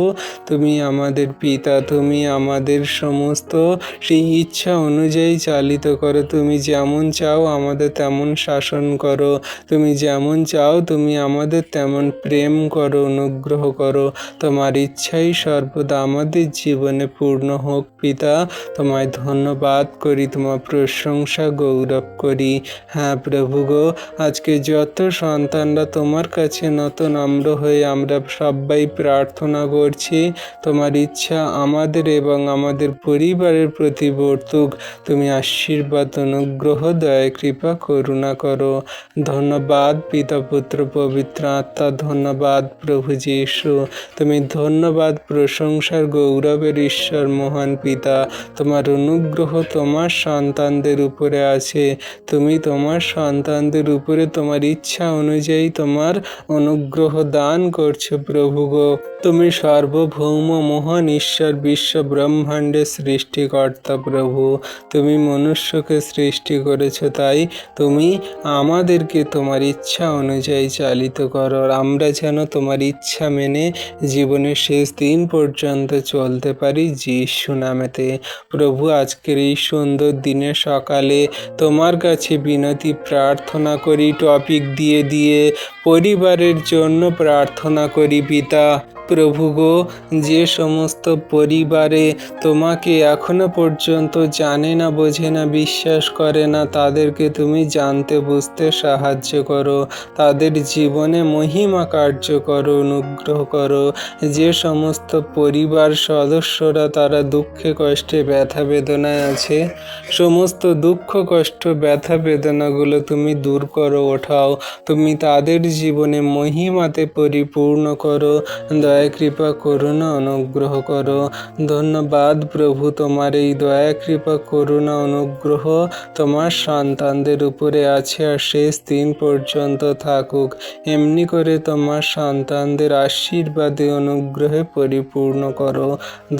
তুমি আমাদের পিতা, তুমি আমাদের সমস্ত সেই ইচ্ছা অনুযায়ী চালিত করো। তুমি যেমন চাও আমাদের তেমন শাসন করো, তুমি যেমন চাও তুমি আমাদের তেমন প্রেম করো, অনুগ্রহ করো। তোমার ইচ্ছাই সর্বদা আমাদের জীবনে পূর্ণ হোক পিতা। তোমায় ধন্যবাদ করি, তোমার প্রশংসা গৌরব করি। হ্যাঁ প্রভু গো, আজকে যত সন্তানরা তোমার কাছে নত নম্র হয়ে আমরা সবাই প্রার্থনা করছি, তোমার ইচ্ছা আমাদের এবং আমাদের পরিবারের প্রতি বর্তুক। তুমি আশীর্বাদ, অনুগ্রহ, দয়া, কৃপা, করুণা করো। ধন্যবাদ পিতা, পুত্র, পবিত্র আত্মা, ধন্যবাদ প্রভু যীশু। তুমি ধন্যবাদ, প্রশংসার গৌরবের ঈশ্বর মহান পিতা। তোমার অনুগ্রহ তোমার সন্তানদের উপরে আছে। তুমি তোমার সন্তানদের উপরে তোমার ইচ্ছা অনুযায়ী তোমার অনুগ্রহ দান করছো প্রভু গো। তুমি সার্বভৌম মহান ঈশ্বর, বিশ্ব ব্রহ্মাণ্ডের সৃষ্টিকর্তা প্রভু। তুমি মনুষ্যকে সৃষ্টি করেছো, তাই তুমি আমাদেরকে তোমার ইচ্ছা অনুযায়ী চালিত করো। আমরা যেন তোমার ইচ্ছা মেনে জীবনের শেষ দিন পর্যন্ত চলতে পারি যীশু নামেতে। প্রভু, আজকের এই সুন্দর দিনে সকালে তোমার কাছে বিনতি প্রার্থনা করি, টপিক দিয়ে দিয়ে পরিবারের জন্য প্রার্থনা করি পিতা। প্রভু গো, যে সমস্ত পরিবারে তোমাকে এখনো পর্যন্ত জানে না, বোঝে না, বিশ্বাস করে না, তাদেরকে তুমি জানতে বুঝতে সাহায্য করো। তাদের জীবনে মহিমা কার্য করো, অনুগ্রহ করো। যে সমস্ত পরিবার সদস্যরা তারা দুঃখে কষ্টে ব্যথা বেদনায় আছে, সমস্ত দুঃখ কষ্ট ব্যথা বেদনাগুলো তুমি দূর করো, ওঠাও। তুমি তাদের জীবনে মহিমাতে পরিপূর্ণ করো। দয়া, কৃপা, করুণা, অনুগ্রহ করো। ধন্যবাদ প্রভু, তোমার এই দয়া, কৃপা, করুণা, অনুগ্রহ তোমার সন্তানদের উপরে আছে আর শেষ দিন পর্যন্ত থাকুক। এমনি করে তোমার সন্তানদের আশীর্বাদে অনুগ্রহে পরিপূর্ণ করো।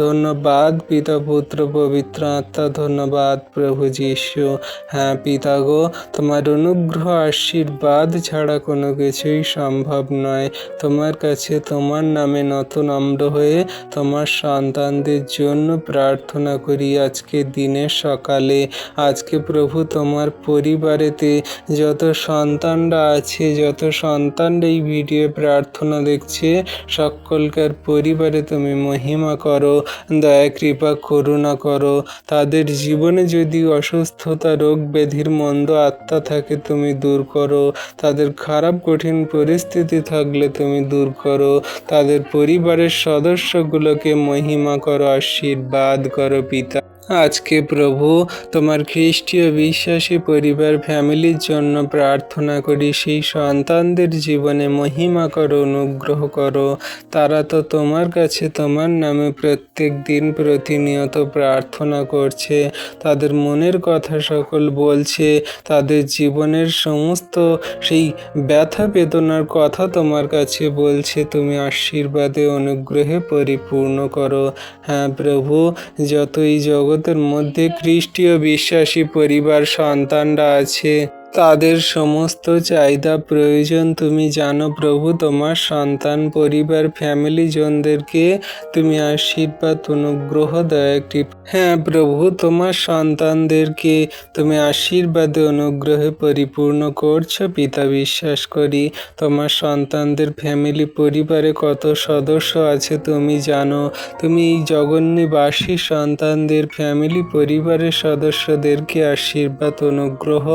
ধন্যবাদ পিতা, পুত্র, পবিত্র আত্মা, ধন্যবাদ প্রভু যীশু। হ্যাঁ পিতা গো, তোমার অনুগ্রহ আশীর্বাদ ছাড়া কোনো কিছুই সম্ভব নয়। তোমার কাছে তোমার নামে নত নম্র হয়ে তোমার সন্তানদের জন্য প্রার্থনা করি আজকে দিনের সকালে। আজকে প্রভু তোমার পরিবারেতে যত সন্তানরা আছে, যত সন্তানরা এই ভিডিও প্রার্থনা দেখছে, সকলকার পরিবারে তুমি মহিমা করো, দয়া, কৃপা, করুণা করো। তাদের জীবনে যদি অসুস্থতা, রোগ ব্যাধির মন্দ আত্মা থাকে তুমি দূর করো। তাদের খারাপ কঠিন পরিস্থিতি থাকলে তুমি দূর করো। তাদের পরিবারের সদস্যগুলোকে মহিমা করো, আশীর্বাদ করো পিতা। আজকে প্রভু তোমার খ্রিস্টীয় বিশ্বাসী পরিবার ফ্যামিলির জন্য প্রার্থনা করি, সেই সন্তানদের জীবনে মহিমা করো, অনুগ্রহ করো। তারা তো তোমার কাছে তোমার নামে প্রত্যেক দিন প্রতিনিয়ত প্রার্থনা করছে, তাদের মনের কথা সকল বলছে, তাদের জীবনের সমস্ত সেই ব্যথা বেদনার কথা তোমার কাছে বলছে। তুমি আশীর্বাদে অনুগ্রহে পরিপূর্ণ করো। হ্যাঁ প্রভু, যত এই জগতের মধ্যে খ্রিস্টীয় বিশ্বাসী পরিবার সন্তানরা আছে, তাদের সমস্ত চাহিদা প্রয়োজন তুমি জানো প্রভু। তোমার সন্তান পরিবার ফ্যামিলি জনদেরকে তুমি আশীর্বাদ অনুগ্রহ দয়া কৃপা, হ্যাঁ প্রভু, তোমার সন্তানদেরকে তুমি আশীর্বাদে অনুগ্রহে পরিপূর্ণ করছো পিতা। বিশ্বাস করি তোমার সন্তানদের ফ্যামিলি পরিবারে কত সদস্য আছে তুমি জানো। তুমি এই জগন্নিবাসী সন্তানদের ফ্যামিলি পরিবারের সদস্যদেরকে আশীর্বাদ অনুগ্রহ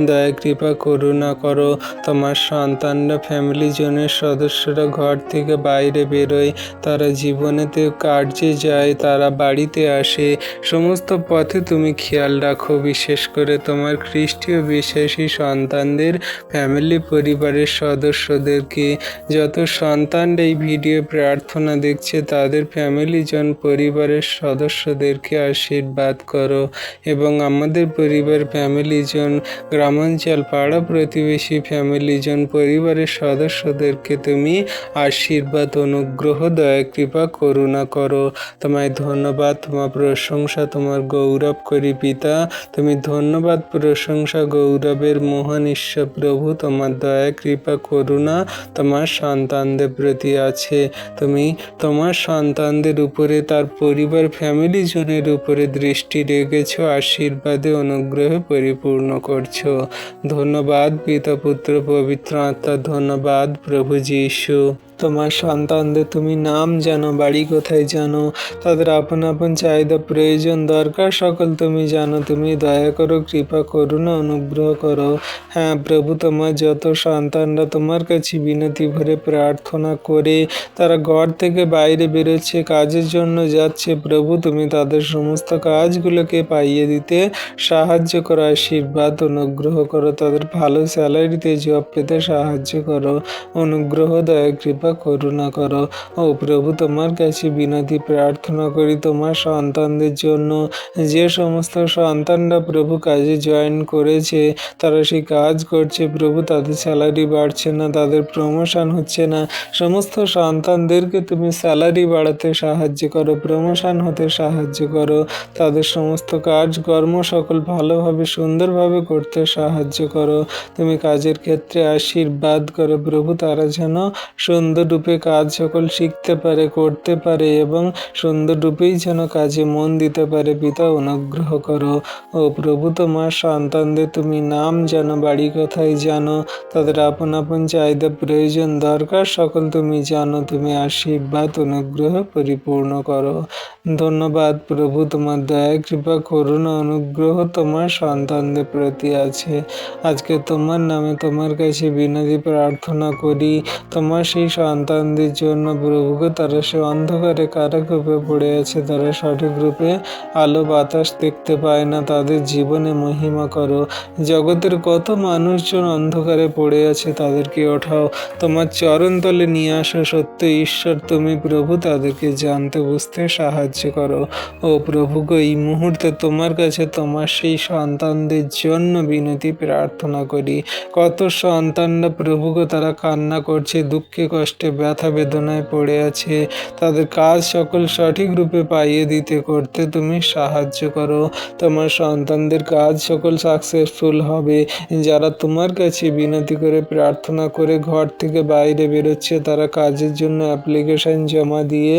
দয়া কৃপা করুণা করো। তোমার সন্তানরা ফ্যামিলি জনের সদস্যরা ঘর থেকে বাইরে বেরোয়, তারা জীবনেতে কার্যে যায়, তারা বাড়িতে আসে, সমস্ত পথে তুমি খেয়াল রাখো। বিশেষ করে তোমার খ্রিস্টীয় বিশ্বাসী সন্তানদের ফ্যামিলি পরিবারের সদস্যদেরকে, যত সন্তানরা এই ভিডিও প্রার্থনা দেখছে তাদের ফ্যামিলি জন পরিবারের সদস্যদেরকে আশীর্বাদ করো। এবং আমাদের পরিবার ফ্যামিলি জন, গ্রামাঞ্চল পাড়া প্রতিবেশী ফ্যামিলি জন পরিবারের সদস্যদেরকে তুমি আশীর্বাদ অনুগ্রহ দয়া কৃপা করুণা করো। তোমায় ধন্যবাদ, তোমার প্রশংসা, তোমার গৌরব করি পিতা। তুমি ধন্যবাদ, প্রশংসা, গৌরবের মহান ঈশ্বর প্রভু। তোমার দয়া কৃপা করুণা তোমার সন্তানদের প্রতি আছে। তুমি তোমার সন্তানদের উপরে, তার পরিবার ফ্যামিলি জনের উপরে দৃষ্টি রেখেছ, আশীর্বাদে অনুগ্রহে পরিপূর্ণ করছো। ধন্যবাদ পিতা, পুত্র, পবিত্র আত্মা। ধন্যবাদ প্রভু যীশু। তোমার সন্তানদের তুমি নাম জানো, বাড়ি কোথায় জানো, তাদের আপন আপন চাহিদা প্রয়োজন দরকার সকল তুমি জানো। তুমি দয়া করো, কৃপা করুণা অনুগ্রহ করো। হ্যাঁ প্রভু, তোমার যত সন্তানরা তোমার কাছে বিনতি ভরে প্রার্থনা করে তারা ঘর থেকে বাইরে বেরোচ্ছে, কাজের জন্য যাচ্ছে, প্রভু তুমি তাদের সমস্ত কাজগুলোকে পাইয়ে দিতে সাহায্য করো, আশীর্বাদ অনুগ্রহ করো। তাদের ভালো স্যালারিতে জব পেতে সাহায্য করো, অনুগ্রহ দয়া কৃপা করুণা করো। ও প্রভু, তোমার কাছে বিনতি প্রার্থনা করি তোমার সন্তানদের জন্য। যে সমস্ত সন্তানরা প্রভু কাজে জয়েন করেছে, তারা সেই কাজ করছে প্রভু, তাদের স্যালারি বাড়ছে না, তাদের প্রমোশন হচ্ছে না, সমস্ত সন্তানদেরকে তুমি স্যালারি বাড়াতে সাহায্য করো, প্রমোশন হতে সাহায্য করো, তাদের সমস্ত কাজকর্ম সকল ভালোভাবে সুন্দরভাবে করতে সাহায্য করো। তুমি কাজের ক্ষেত্রে আশীর্বাদ করো প্রভু, তারা যেন সুন্দররূপে কাজ সকল শিখতে পারে, করতে পারে এবং সুন্দররূপেই যেন কাজে মন দিতে পারে পিতা, অনুগ্রহ করো। ও প্রভু, তোমার সন্তানদের তুমি নাম জানো, বাড়ি কোথায় জানো, তাদের আপন আপন চাহিদা প্রয়োজন দরকার সকল তুমি জানো। তুমি আশীর্বাদ অনুগ্রহ পরিপূর্ণ করো। ধন্যবাদ প্রভু, তোমার দয়া কৃপা করুণা অনুগ্রহ তোমার সন্তানদের প্রতি আছে। আজকে তোমার নামে তোমার কাছে বিনতি প্রার্থনা করি তোমার সেই সন্তানদের জন্য প্রভুকে। তারা সে অন্ধকারে কারাকূপে পড়ে আছে, তারা সঠিক রূপে আলো বাতাস দেখতে পায় না, তাদের জীবনে মহিমা করো। জগতের কত মানুষজন অন্ধকারে পড়ে আছে, তাদেরকে ওঠাও, তোমার চরণতলে নিয়ে আসো। সত্য ঈশ্বর তুমি প্রভু, তাদেরকে জানতে বুঝতে সাহায্য করো। ও প্রভু গো, এই মুহূর্তে তোমার কাছে তোমার সেই সন্তানদের জন্য বিনতি প্রার্থনা করি। কত সন্তানরা প্রভু গো, তারা কান্না করছে, দুঃখে কষ্টে ব্যথা বেদনায় পড়ে আছে, তাদের কাজ সকল সঠিক রূপে পাইয়ে দিতে করতে তুমি সাহায্য করো। তোমার সন্তানদের কাজ সকল সাকসেসফুল হবে। যারা তোমার কাছে বিনতি করে প্রার্থনা করে ঘর থেকে বাইরে বেরোচ্ছে, তারা কাজের জন্য অ্যাপ্লিকেশন জমা দিয়ে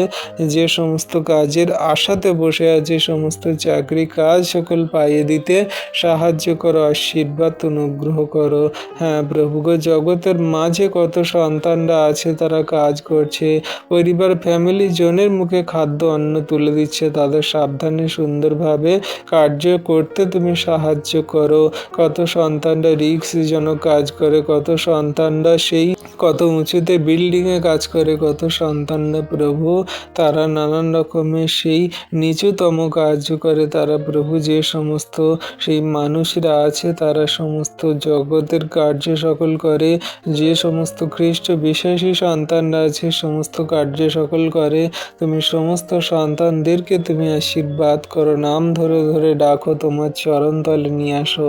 যে সমস্ত কাজের আশাতে বসে আছে, সমস্ত চাকরি কাজ সকল পাইয়ে দিতে সাহায্য করো, আশীর্বাদ অনুগ্রহ করো। হ্যাঁ প্রভু গো, জগতের মাঝে কত সন্তানরা আছে, তারা কাজ করছে, পরিবার ফ্যামিলি জনের মুখে খাদ্য অন্ন তুলে দিচ্ছে, তাদের সাবধানে সুন্দরভাবে কার্য করতে তুমি সাহায্য করো। কত সন্তানরা রিস্কজনক কাজ করে, কত সন্তানরা সেই কত উঁচুতে বিল্ডিংয়ে কাজ করে কত সন্তানরা প্রভু, তারা নানান রকমের সেই নিচুতম কার্য করে। তারা প্রভু যে সমস্ত সেই মানুষরা আছে তারা সমস্ত জগতের কার্য সকল করে, যে সমস্ত খ্রিস্ট বিশ্বাসী সন্তানরা আছে সমস্ত কার্য সকল করে। তুমি সমস্ত সন্তানদেরকে তুমি আশীর্বাদ করো, নাম ধরে ধরে ডাকো, তোমার চরণ তলে নিয়ে আসো।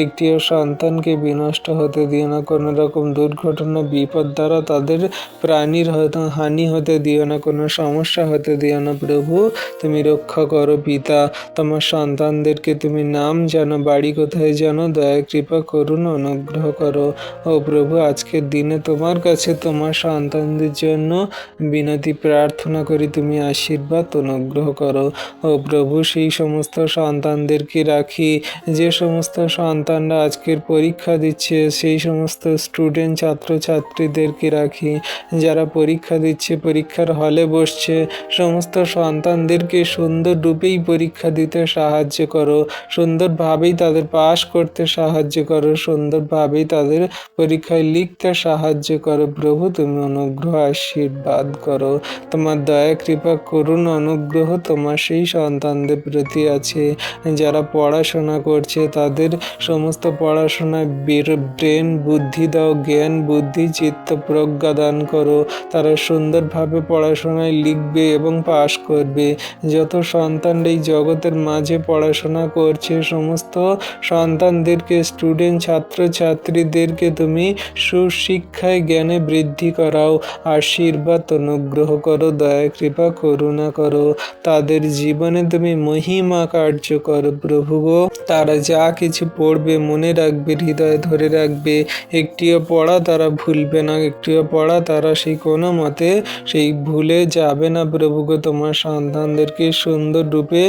একটিও সন্তানকে বিনষ্ট হতে দিও না, কোনো রকম দুর্ঘটনা বিপদ দ্বারা তাদের প্রাণীর হয়তো হানি হতে দিও না, কোনো সমস্যা হতে দিও না। প্রভু তুমি রক্ষা করো পিতা, তোমার সন্তানদেরকে তুমি নাম জানো, বাড়ি কোথায় জানো, দয়া কৃপা করুন, অনুগ্রহ করো। ও প্রভু আজকের দিনে তোমার কাছে তোমার সন্তানদের জন্য বিনতি প্রার্থনা করি, তুমি আশীর্বাদ অনুগ্রহ করো। ও প্রভু সেই সমস্ত সন্তানদেরকে রাখি যে সমস্ত সন্তানরা আজকের পরীক্ষা দিচ্ছে, সেই সমস্ত স্টুডেন্ট ছাত্রছাত্রীদেরকে রাখি যারা পরীক্ষা দিচ্ছে, পরীক্ষার হলে বসছে, সমস্ত সন্তানদেরকে সুন্দর রূপেই পরীক্ষা দিতে সাহায্য করো, সুন্দরভাবেই তাদের পাশ করতে সাহায্য করো, সুন্দরভাবেই তাদের পরীক্ষায় লিখতে সাহায্য করো। প্রভু তুমি অনুগ্রহ আশীর্বাদ করো, তোমার দয়া কৃপা করুন, অনুগ্রহ তোমার সেই সন্তানদের প্রতি আছে যারা পড়াশোনা করছে, তাদের সমস্ত পড়াশোনায় ব্রেন বুদ্ধি দাও, জ্ঞান বুদ্ধি চিত্ত প্রজ্ঞা দান করো, তারা সুন্দরভাবে পড়াশোনায় লিখবে এবং পাশ করবে। যত সন্তানরা এই জগতের মাঝে পড়াশোনা করছে সমস্ত সন্তানদেরকে, স্টুডেন্ট ছাত্রছাত্রীদেরকে তুমি সুশিক্ষায় জ্ঞানে বৃদ্ধি করাও, আশীর্বাদ অনুগ্রহ করো, দয়া কৃপা করুণা করো, তাদের জীবনে তুমি মহিমা কার্য করো। প্রভু গো তারা যা কিছু পড়বে মনে রাখবে, হৃদয়ে ধরে রাখবে, একটিও পড়া তারা ভুলবে না, একটিও পড়া তারা সেই কোনো মতে সেই ভুলে যাবে না। প্রভু গো তোমার সন্তানদেরকে সুন্দর রূপে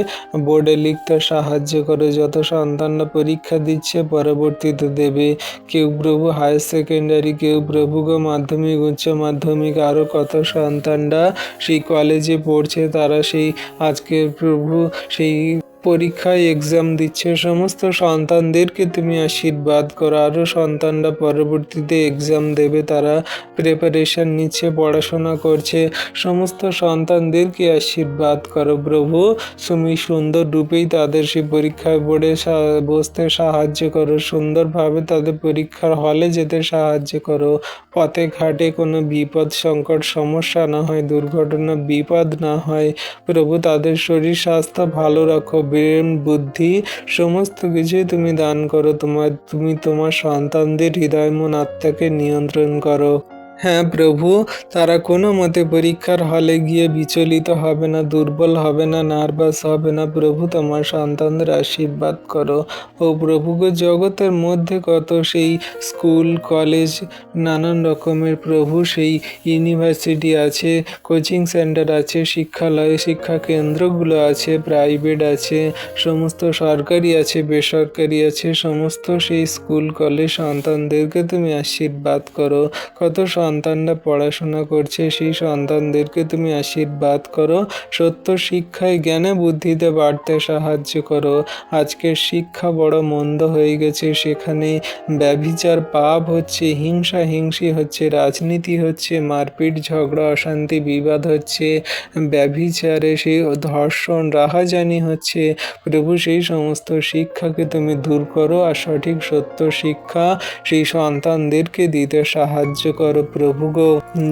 বোর্ডে লিখতে সাহায্য করো। যত সন্তানরা পরীক্ষা দিচ্ছে পরবর্তীতে দেবে, কেউ প্রভু হায়ার সেকেন্ডারি, কেউ প্রভু গো মাধ্যমিক, উচ্চ মাধ্যমিক, আরও কত সন্তানরা সেই কলেজে পড়ছে, তারা সেই আজকে প্রভু সেই পরীক্ষায় এক্সাম দিচ্ছে, সমস্ত সন্তানদেরকে তুমি আশীর্বাদ করো। আরও সন্তানরা পরবর্তীতে এক্সাম দেবে, তারা প্রিপারেশন নিচ্ছে, পড়াশোনা করছে, সমস্ত সন্তানদেরকে আশীর্বাদ করো। প্রভু তুমি সুন্দর রূপেই তাদের সেই পরীক্ষায় বোর্ডে বসতে সাহায্য করো, সুন্দরভাবে তাদের পরীক্ষার হলে যেতে সাহায্য করো, পথে ঘাটে কোনো বিপদ সংকট সমস্যা না হয়, দুর্ঘটনা বিপদ না হয়। প্রভু তাদের শরীর স্বাস্থ্য ভালো রাখো, ব্রেন বুদ্ধি সমস্ত কিছুই তুমি দান করো, তুমি তোমার সন্তানদের হৃদয় মন আত্মাকে নিয়ন্ত্রণ করো। হ্যাঁ প্রভু, তারা কোনো মতে পরীক্ষার হলে গিয়ে বিচলিত হবে না, দুর্বল হবে না, নার্ভাস হবে না। প্রভু তোমার সন্তানদের আশীর্বাদ করো। ও প্রভু গো জগতের মধ্যে কত সেই স্কুল কলেজ নানান রকমের প্রভু সেই ইউনিভার্সিটি আছে, কোচিং সেন্টার আছে, শিক্ষালয় শিক্ষা কেন্দ্রগুলো আছে, প্রাইভেট আছে, সমস্ত সরকারি আছে, বেসরকারি আছে, সমস্ত সেই স্কুল কলেজ সন্তানদেরকে তুমি আশীর্বাদ করো। কত সন্তানরা পড়াশোনা করছে সেই সন্তানদেরকে তুমি আশীর্বাদ করো, সত্য শিক্ষায় জ্ঞানে বুদ্ধিতে বাড়তে সাহায্য করো। আজকের শিক্ষা বড় মন্দ হয়ে গেছে, সেখানে ব্যভিচার পাপ হচ্ছে, হিংসা হিংসি হচ্ছে, রাজনীতি হচ্ছে, মারপিট ঝগড়া অশান্তি বিবাদ হচ্ছে, ব্যভিচারে সেই ধর্ষণ রাহাজানি হচ্ছে। প্রভু সেই সমস্ত শিক্ষাকে তুমি দূর করো আর সঠিক সত্য শিক্ষা সেই সন্তানদেরকে দিতে সাহায্য করো। প্রভু গো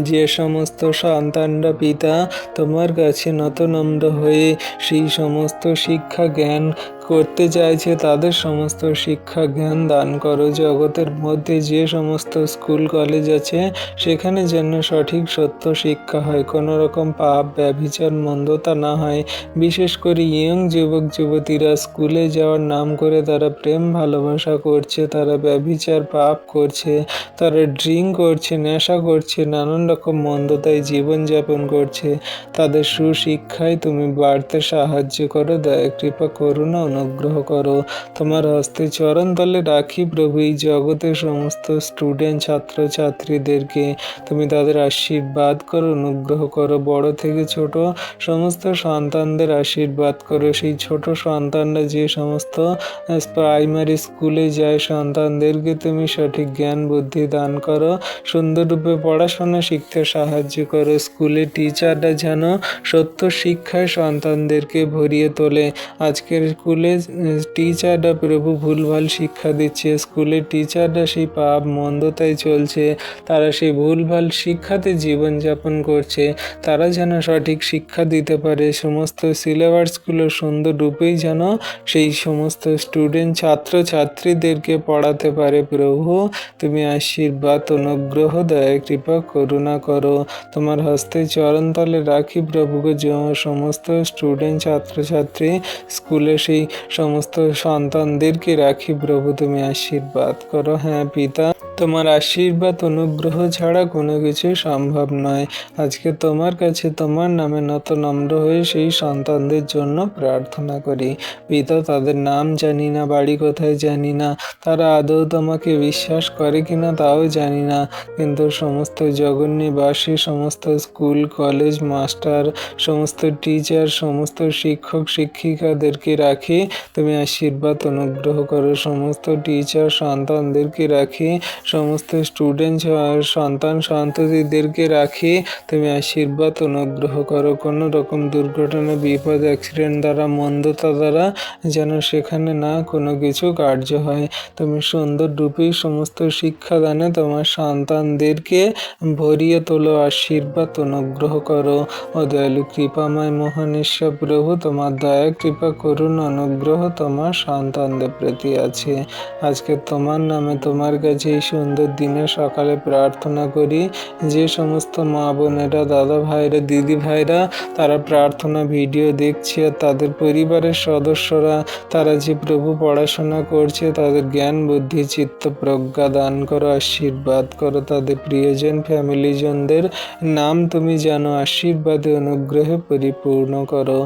যে সমস্ত সন্তানরা পিতা তোমার কাছে নতনম্র হয়ে সেই সমস্ত শিক্ষা জ্ঞান করতে চাইছে, তাদের সমস্ত শিক্ষা জ্ঞান দান করো। জগতের মধ্যে যে সমস্ত স্কুল কলেজ আছে সেখানে যেন সঠিক সত্য শিক্ষা হয়, কোনো রকম পাপ ব্যভিচার মন্দতা না হয়। বিশেষ করে ইয়ং যুবক যুবতীরা স্কুলে যাওয়ার নাম করে তারা প্রেম ভালোবাসা করছে, তারা ব্যভিচার পাপ করছে, তারা ড্রিঙ্ক করছে, নেশা করছে, নানান রকম মন্দতায় জীবনযাপন করছে। তাদের সুশিক্ষায় তুমি বাড়তে সাহায্য করো, দয়া কৃপা করুণা অনুগ্রহ করো। তোমার হস্তে চরণ তলে রাখি প্রভু এই জগতের সমস্ত স্টুডেন্ট ছাত্রছাত্রীদেরকে। তুমি তাদের আশীর্বাদ করো, অনুগ্রহ করো। বড় থেকে ছোট সমস্ত সন্তানদের আশীর্বাদ করো। সেই ছোট সন্তানরা যে সমস্ত প্রাইমারি স্কুলে যায়, সন্তানদেরকে তুমি সঠিক জ্ঞান বুদ্ধি দান করো, সুন্দররূপে পড়াশোনা শিখতে সাহায্য করো। স্কুলে টিচাররা যেন সত্য শিক্ষায় সন্তানদেরকে ভরিয়ে তোলে। আজকের স্কুলে টিচাররা প্রভু ভুলভাল শিক্ষা দিচ্ছে, স্কুলের টিচাররা সেই পাপ মন্দতায় চলছে, তারা সেই ভুলভাল শিক্ষাতে জীবনযাপন করছে। তারা যেন সঠিক শিক্ষা দিতে পারে, সমস্ত সিলেবাসগুলো সুন্দররূপেই যেন সেই সমস্ত স্টুডেন্ট ছাত্রছাত্রীদেরকে পড়াতে পারে। প্রভু তুমি আশীর্বাদ, অনুগ্রহ, দয়া, কৃপা, করুণা করো। তোমার হস্তে চরণতলে রাখি প্রভুকে সমস্ত স্টুডেন্ট ছাত্রছাত্রী স্কুলে সেই সমস্ত সন্তানদেরকে রাখি প্রভু, তুমি আশীর্বাদ করো। হ্যাঁ পিতা, তোমার আশীর্বাদ অনুগ্রহ ছাড়া কোনো কিছু সম্ভব নয়। আজকে তোমার কাছে তোমার নামে নত নম্র হয়ে সেই সন্তানদের জন্য প্রার্থনা করি। পিতা, তাদের নাম জানি না, বাড়ি কোথায় জানি না, তারা আদৌ তোমাকে বিশ্বাস করে কিনা তাও জানি না, কিন্তু সমস্ত জগন্নিবাসী, সমস্ত স্কুল কলেজ মাস্টার, সমস্ত টিচার, সমস্ত শিক্ষক শিক্ষিকাদেরকে রাখি, তুমি আশীর্বাদ অনুগ্রহ করো। সমস্ত টিচার সন্তানদেরকে রাখি, সমস্ত স্টুডেন্ট সন্তান সন্ততিদেরকে রাখি, তুমি আশীর্বাদ অনুগ্রহ করো। কোনো রকম দুর্ঘটনা, বিপদ, অ্যাক্সিডেন্ট দ্বারা, মন্দতা দ্বারা যেন সেখানে না কোনো কিছু কার্য হয়। তুমি সুন্দর রূপেই সমস্ত শিক্ষাদানে তোমার সন্তানদেরকে ভরিয়ে তোলো, আশীর্বাদ অনুগ্রহ করো। ও দয়ালু কৃপাময় মহান ঈশ্বর প্রভু, তোমার দয়া কৃপা করুন অনুগ্রহ তোমার সন্তানদের প্রতি আছে। আজকে তোমার নামে তোমার কাছে এই সুন্দর দিনে সকালে প্রার্থনা করি, যে সমস্ত মা বোনেরা, দাদা ভাইরা, দিদি ভাইরা তারা প্রার্থনা ভিডিও দেখছে, আর তাদের পরিবারের সদস্যরা তারা যে প্রভু পড়াশোনা করছে, তাদের জ্ঞান বুদ্ধি চিত্ত প্রজ্ঞা দান করো, আশীর্বাদ করো। তাদের প্রিয়জন ফ্যামিলিজনদের নাম তুমি জানো, আশীর্বাদে অনুগ্রহে পরিপূর্ণ করো।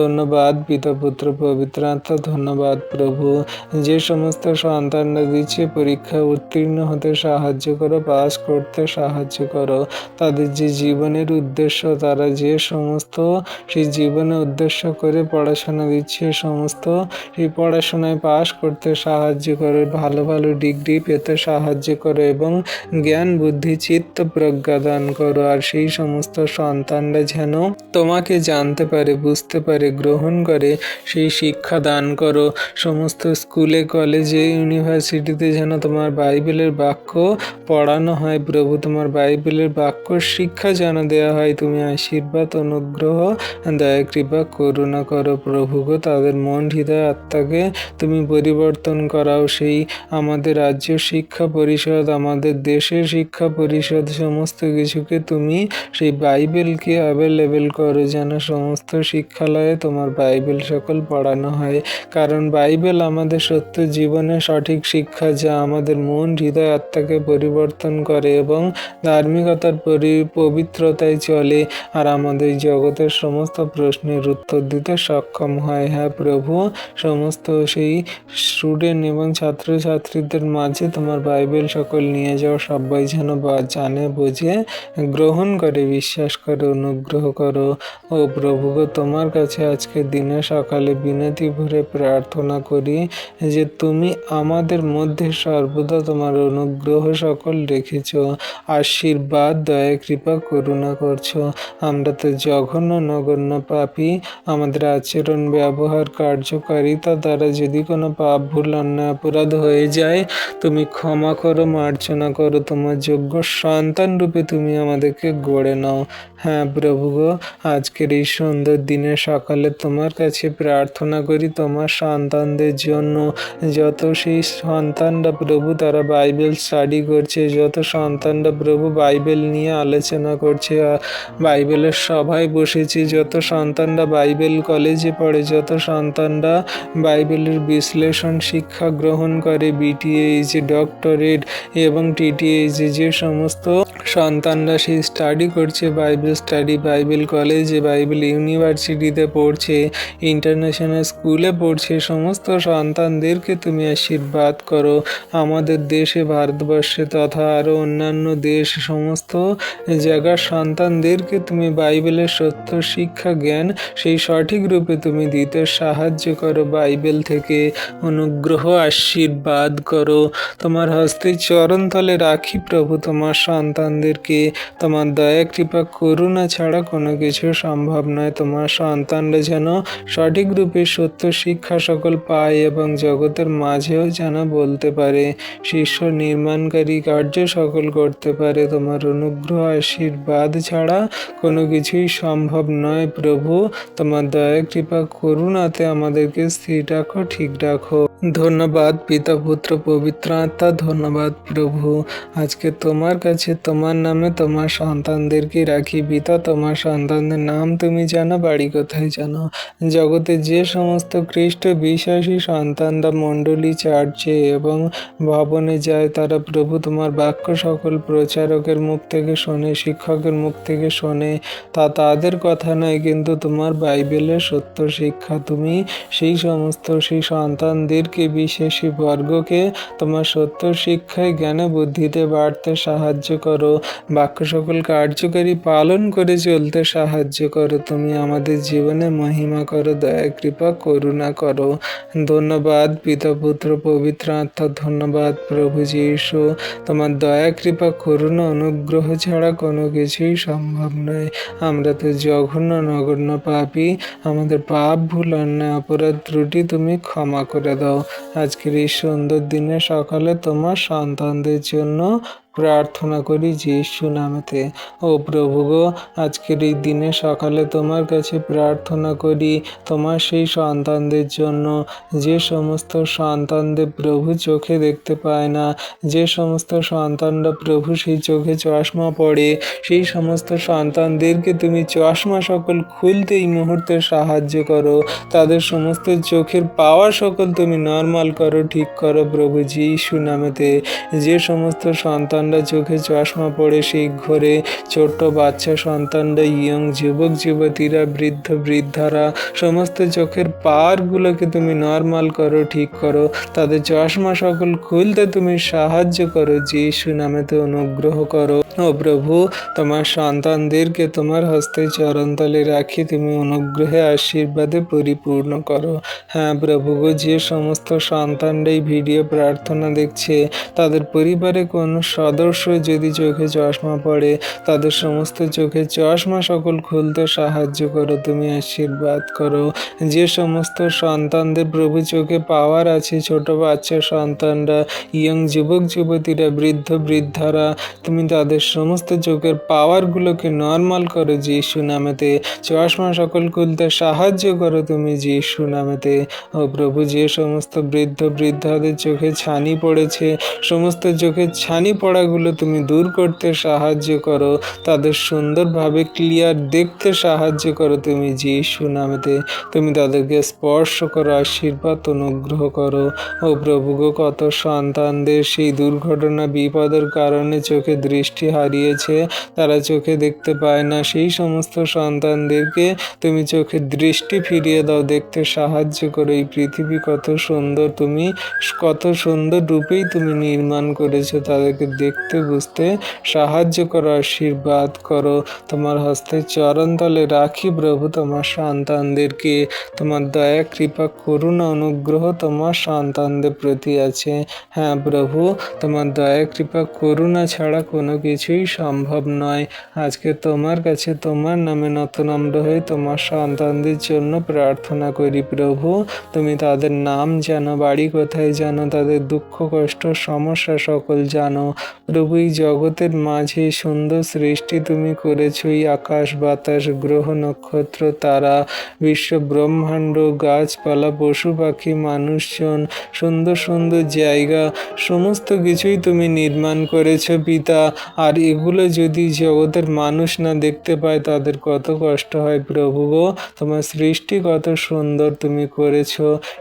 ধন্যবাদ পিতা পুত্র পবিত্র আত্মা, ধন্যবাদ প্রভু। যে সমস্ত সন্তানরা দিচ্ছে পরীক্ষায় উত্তীর্ণ হতে সাহায্য করো, পাস করতে সাহায্য করো। তাদের যে জীবনের উদ্দেশ্য, তারা যে সমস্ত সেই জীবনে উদ্দেশ্য করে পড়াশোনা দিচ্ছে, সমস্ত সেই পড়াশোনায় পাস করতে সাহায্য করো, ভালো ভালো ডিগ্রি পেতে সাহায্য করো এবং জ্ঞান বুদ্ধি চিত্ত প্রজ্ঞা দান করো। আর সেই সমস্ত সন্তানরা যেন তোমাকে জানতে পারে, বুঝতে পারে, গ্রহণ করে, সেই শিক্ষা দান করো। সমস্ত স্কুলে কলেজে ইউনিভার্সিটিতে যেন তোমার বাইবেলের বাক্য পড়ানো হয় প্রভু, তোমার বাইবেলের বাক্য শিক্ষা যেন দেওয়া হয়। তুমি আশীর্বাদ অনুগ্রহ দয়া কৃপা করুণা করো প্রভু গো। তাদের মন হৃদয় আত্মাকে তুমি পরিবর্তন করাও। সেই আমাদের রাজ্য শিক্ষা পরিষদ, আমাদের দেশের শিক্ষা পরিষদ, সমস্ত কিছুকে তুমি সেই বাইবেলকে অ্যাভেলেবেল করো, যেন সমস্ত শিক্ষালয়ে তোমার বাইবেল সকল পড়ানো হয়। কারণ বাইবেল আমাদের সত্য জীবনে সঠিক শিক্ষা, যা আমাদের মন হৃদয় আত্মাকে পরিবর্তন করে এবং ধার্মিকতার পবিত্রতায় চলে, আর আমাদের জগতের সমস্ত প্রশ্নের উত্তর দিতে সক্ষম হয়। হ্যাঁ প্রভু, সমস্ত সেই স্টুডেন্ট এবং ছাত্রছাত্রীদের মাঝে তোমার বাইবেল সকল নিয়ে যাও, সবাই যেন জানে, বোঝে, গ্রহণ করে, বিশ্বাস করে, অনুগ্রহ করো। ও প্রভু গো, তোমার কাছে আজকে দিনে সকালে বিনতি ভরে প্রার্থনা করি যে তুমি আমাদের মধ্যে সর্বদা তোমার অনুগ্রহ সকল রেখেছ, আশীর্বাদ দয়া কৃপা করুণা করছো। আমরা তো জঘন্য নগণ্য পাপী, আমাদের আচরণ ব্যবহার কার্যকারিতা দ্বারা যদি কোনো পাপ ভুল অন্যায় অপরাধ হয়ে যায়, তুমি ক্ষমা করো, মার্জনা করো, তোমার যোগ্য সন্তান রূপে তুমি আমাদেরকে গড়ে নাও। হ্যাঁ প্রভু গো, আজকের এই সুন্দর দিনে সকালে তোমার কাছে প্রার্থনা করি তোমার সন্তানদের জন্য, যত সেই সন্তানরা প্রভু তারা বাইবেল বাইবেল স্টাডি করছে, যত সন্তানরা প্রভু বাইবেল নিয়ে আলোচনা করছে, বাইবেলের সভায় বসেছে, যত সন্তানরা বাইবেল কলেজে পড়ে, যত সন্তানরা বাইবেলের বিশ্লেষণ শিক্ষা গ্রহণ করে, বিটিএইচ ডক্টরেট এবং টিটিএইচ, যে সমস্ত সন্তানরা সেই স্টাডি করছে, বাইবেল স্টাডি, বাইবেল কলেজে, বাইবেল ইউনিভার্সিটিতে পড়ছে, ইন্টারন্যাশনাল স্কুলে পড়ছে, সমস্ত সন্তানদেরকে তুমি আশীর্বাদ করো। আমাদের দেশে, ভারতবর্ষে তথা আরও অন্যান্য দেশ, সমস্ত জায়গার সন্তানদেরকে তুমি বাইবেলের সত্য শিক্ষা জ্ঞান সেই সঠিক রূপে তুমি দিতে সাহায্য করো। বাইবেল থেকে অনুগ্রহ আশীর্বাদ করো। তোমার হস্তে চরণতলে রাখি প্রভু তোমার সন্তানদেরকে। তোমার দয়া কৃপা করুণা ছাড়া কোনো কিছু সম্ভব নয়। তোমার সন্তানরা যেন সঠিক রূপে সত্য শিক্ষা সকল পায় এবং জগতের মাঝেও যেন বলতে পারে, শিষ্য নির্মাণকারী কার্য সকল করতে পারে। তোমার অনুগ্রহ আশীর্বাদ ছাড়া কোনো কিছুই সম্ভব নয় প্রভু। তোমার দয়া কৃপা করুণাতে আমাদেরকে স্থির রাখো, ঠিক রাখো। ধন্যবাদ পিতা পুত্র পবিত্র আত্মা, ধন্যবাদ প্রভু। আজকে তোমার কাছে তোমার নামে তোমার সন্তানদেরকে রাখি পিতা। তোমার সন্তানদের নাম তুমি জানো, বাড়ি কোথায় জানো। জগতে যে সমস্ত খ্রিস্ট বিশ্বাসী সন্তানরা মণ্ডলী, চার্চে এবং ভবনে যায়, তারা প্রভু তোমার বাক্য সকল প্রচারকের মুখ থেকে শোনে, শিক্ষকের মুখ থেকে শোনে। তাদের কথা নয়, কিন্তু তোমার বাইবেলের সত্য শিক্ষা। তুমি সেই সমস্ত সেই সন্তানদেরকে, বিশেষী বর্গকে তোমার সত্য শিক্ষায় জ্ঞানে বুদ্ধিতে বাড়তে সাহায্য করো। বাক্য সকল কার্যকারী পালন করে চলতে সাহায্য করো। তুমি আমাদের জীবনে মহিমা করো, দয়া কৃপা করুণা করো। ধন্যবাদ পিতা পুত্র পবিত্র আত্মা, ধন্যবাদ প্রভু যীশু। তোমার দয়া কৃপা করুণা অনুগ্রহ ছাড়া কোনো কিছুই সম্ভব নয়। আমরা তো জঘন্য নগণ্য পাপী। আমাদের পাপ ভুল অন্যায় অপরাধ ত্রুটি তুমি ক্ষমা করে দাও। আজকের এই সুন্দর দিনে সকালে তোমার সন্তানদের জন্য প্রার্থনা করি যিশু নামেতে। ও প্রভু গো, আজকের এই দিনে সকালে তোমার কাছে প্রার্থনা করি তোমার সেই সন্তানদের জন্য, যে সমস্ত সন্তানদের প্রভু চোখে দেখতে পায় না, যে সমস্ত সন্তানরা প্রভু সেই চোখে চশমা পড়ে, সেই সমস্ত সন্তানদেরকে তুমি চশমা সকল খুলতে এই মুহূর্তে সাহায্য করো। তাদের সমস্ত চোখের পাওয়ার সকল তুমি নর্মাল করো, ঠিক করো প্রভু যীশু নামেতে। যে সমস্ত সন্তানরা চোখে চশমা পড়ে, সেই ঘরে ছোট্ট বাচ্চা সন্তানরা, ইয়ং যুবক যুবতীরা, বৃদ্ধ বৃদ্ধারা, সমস্ত চোখের পাওয়ারগুলোকে তুমি নর্মাল করো, ঠিক করো। তাদের চশমা সকল খুলতে তুমি সাহায্য করো, যীশু নামেতে অনুগ্রহ করো। ও প্রভু, তোমার সন্তানদেরকে তোমার হস্তে চরণতলে রাখি, তুমি অনুগ্রহে আশীর্বাদে পরিপূর্ণ করো। হ্যাঁ প্রভু গো, যে সমস্ত সন্তানরা এই ভিডিও প্রার্থনা দেখছে, তাদের পরিবারে কোনো সদস্য যদি চোখে চশমা পড়ে, তাদের সমস্ত চোখে চশমা সকল খুলতে সাহায্য করো, তুমি আশীর্বাদ করো। যে সমস্ত সন্তানদের প্রভু চোখে পাওয়ার আছে, ছোট বাচ্চা সন্তানরা, ইয়ং যুবক যুবতীরা, বৃদ্ধ বৃদ্ধারা, তুমি তাদের সমস্ত চোখের পাওয়ারগুলোকে নর্মাল করো যীশু নামেতে। চশমা সকল খুলতে সাহায্য করো তুমি যীশু নামেতে। ও প্রভু, যে সমস্ত বৃদ্ধ বৃদ্ধাদের চোখে ছানি পড়েছে, সমস্ত চোখের ছানি পড়াগুলো তুমি দূর করতে সাহায্য করো, তাদের সুন্দরভাবে ক্লিয়ার দেখতে সাহায্য করো তুমি যীশু নামেতে। তুমি তাদেরকে স্পর্শ করো, আশীর্বাদ অনুগ্রহ করো। ও প্রভু গো, কত সন্তানদের সেই দুর্ঘটনা বিপদের কারণে চোখে দৃষ্টি হারিয়েছে, তারা চোখে দেখতে পায় না, সেই সমস্ত সন্তানদেরকে তুমি চোখে দৃষ্টি ফিরিয়ে দাও, দেখতে সাহায্য করো। এই পৃথিবী কত সুন্দর, তুমি কত সুন্দর রূপেই তুমি নির্মাণ করেছো, তাদেরকে দেখতে বুঝতে সাহায্য করো, আশীর্বাদ করো। তোমার হস্তে চরণতলে রাখি প্রভু তোমার সন্তানদেরকে। তোমার দয়া কৃপা করুণা অনুগ্রহ তোমার সন্তানদের প্রতি আছে। হ্যাঁ প্রভু, তোমার দয়া কৃপা করুণা ছাড়া কোনো কিছু কিছুই সম্ভব নয়। আজকে তোমার কাছে তোমার নামে নতনম্র হয়ে তোমার সন্তানদের জন্য প্রার্থনা করি প্রভু। তুমি তাদের নাম জানো, বাড়ি কোথায় জানো, তাদের দুঃখ কষ্ট সমস্যা সকল জানো প্রভু। এই জগতের মাঝে সুন্দর সৃষ্টি তুমি করেছ, এই আকাশ বাতাস গ্রহ নক্ষত্র তারা বিশ্ব ব্রহ্মাণ্ড গাছপালা পশু পাখি মানুষজন সুন্দর সুন্দর জায়গা সমস্ত কিছুই তুমি নির্মাণ করেছ পিতা। আর এগুলো যদি জগতের মানুষ না দেখতে পায় তাদের কত কষ্ট হয় প্রভু গো। তোমার সৃষ্টি কত সুন্দর তুমি করেছ,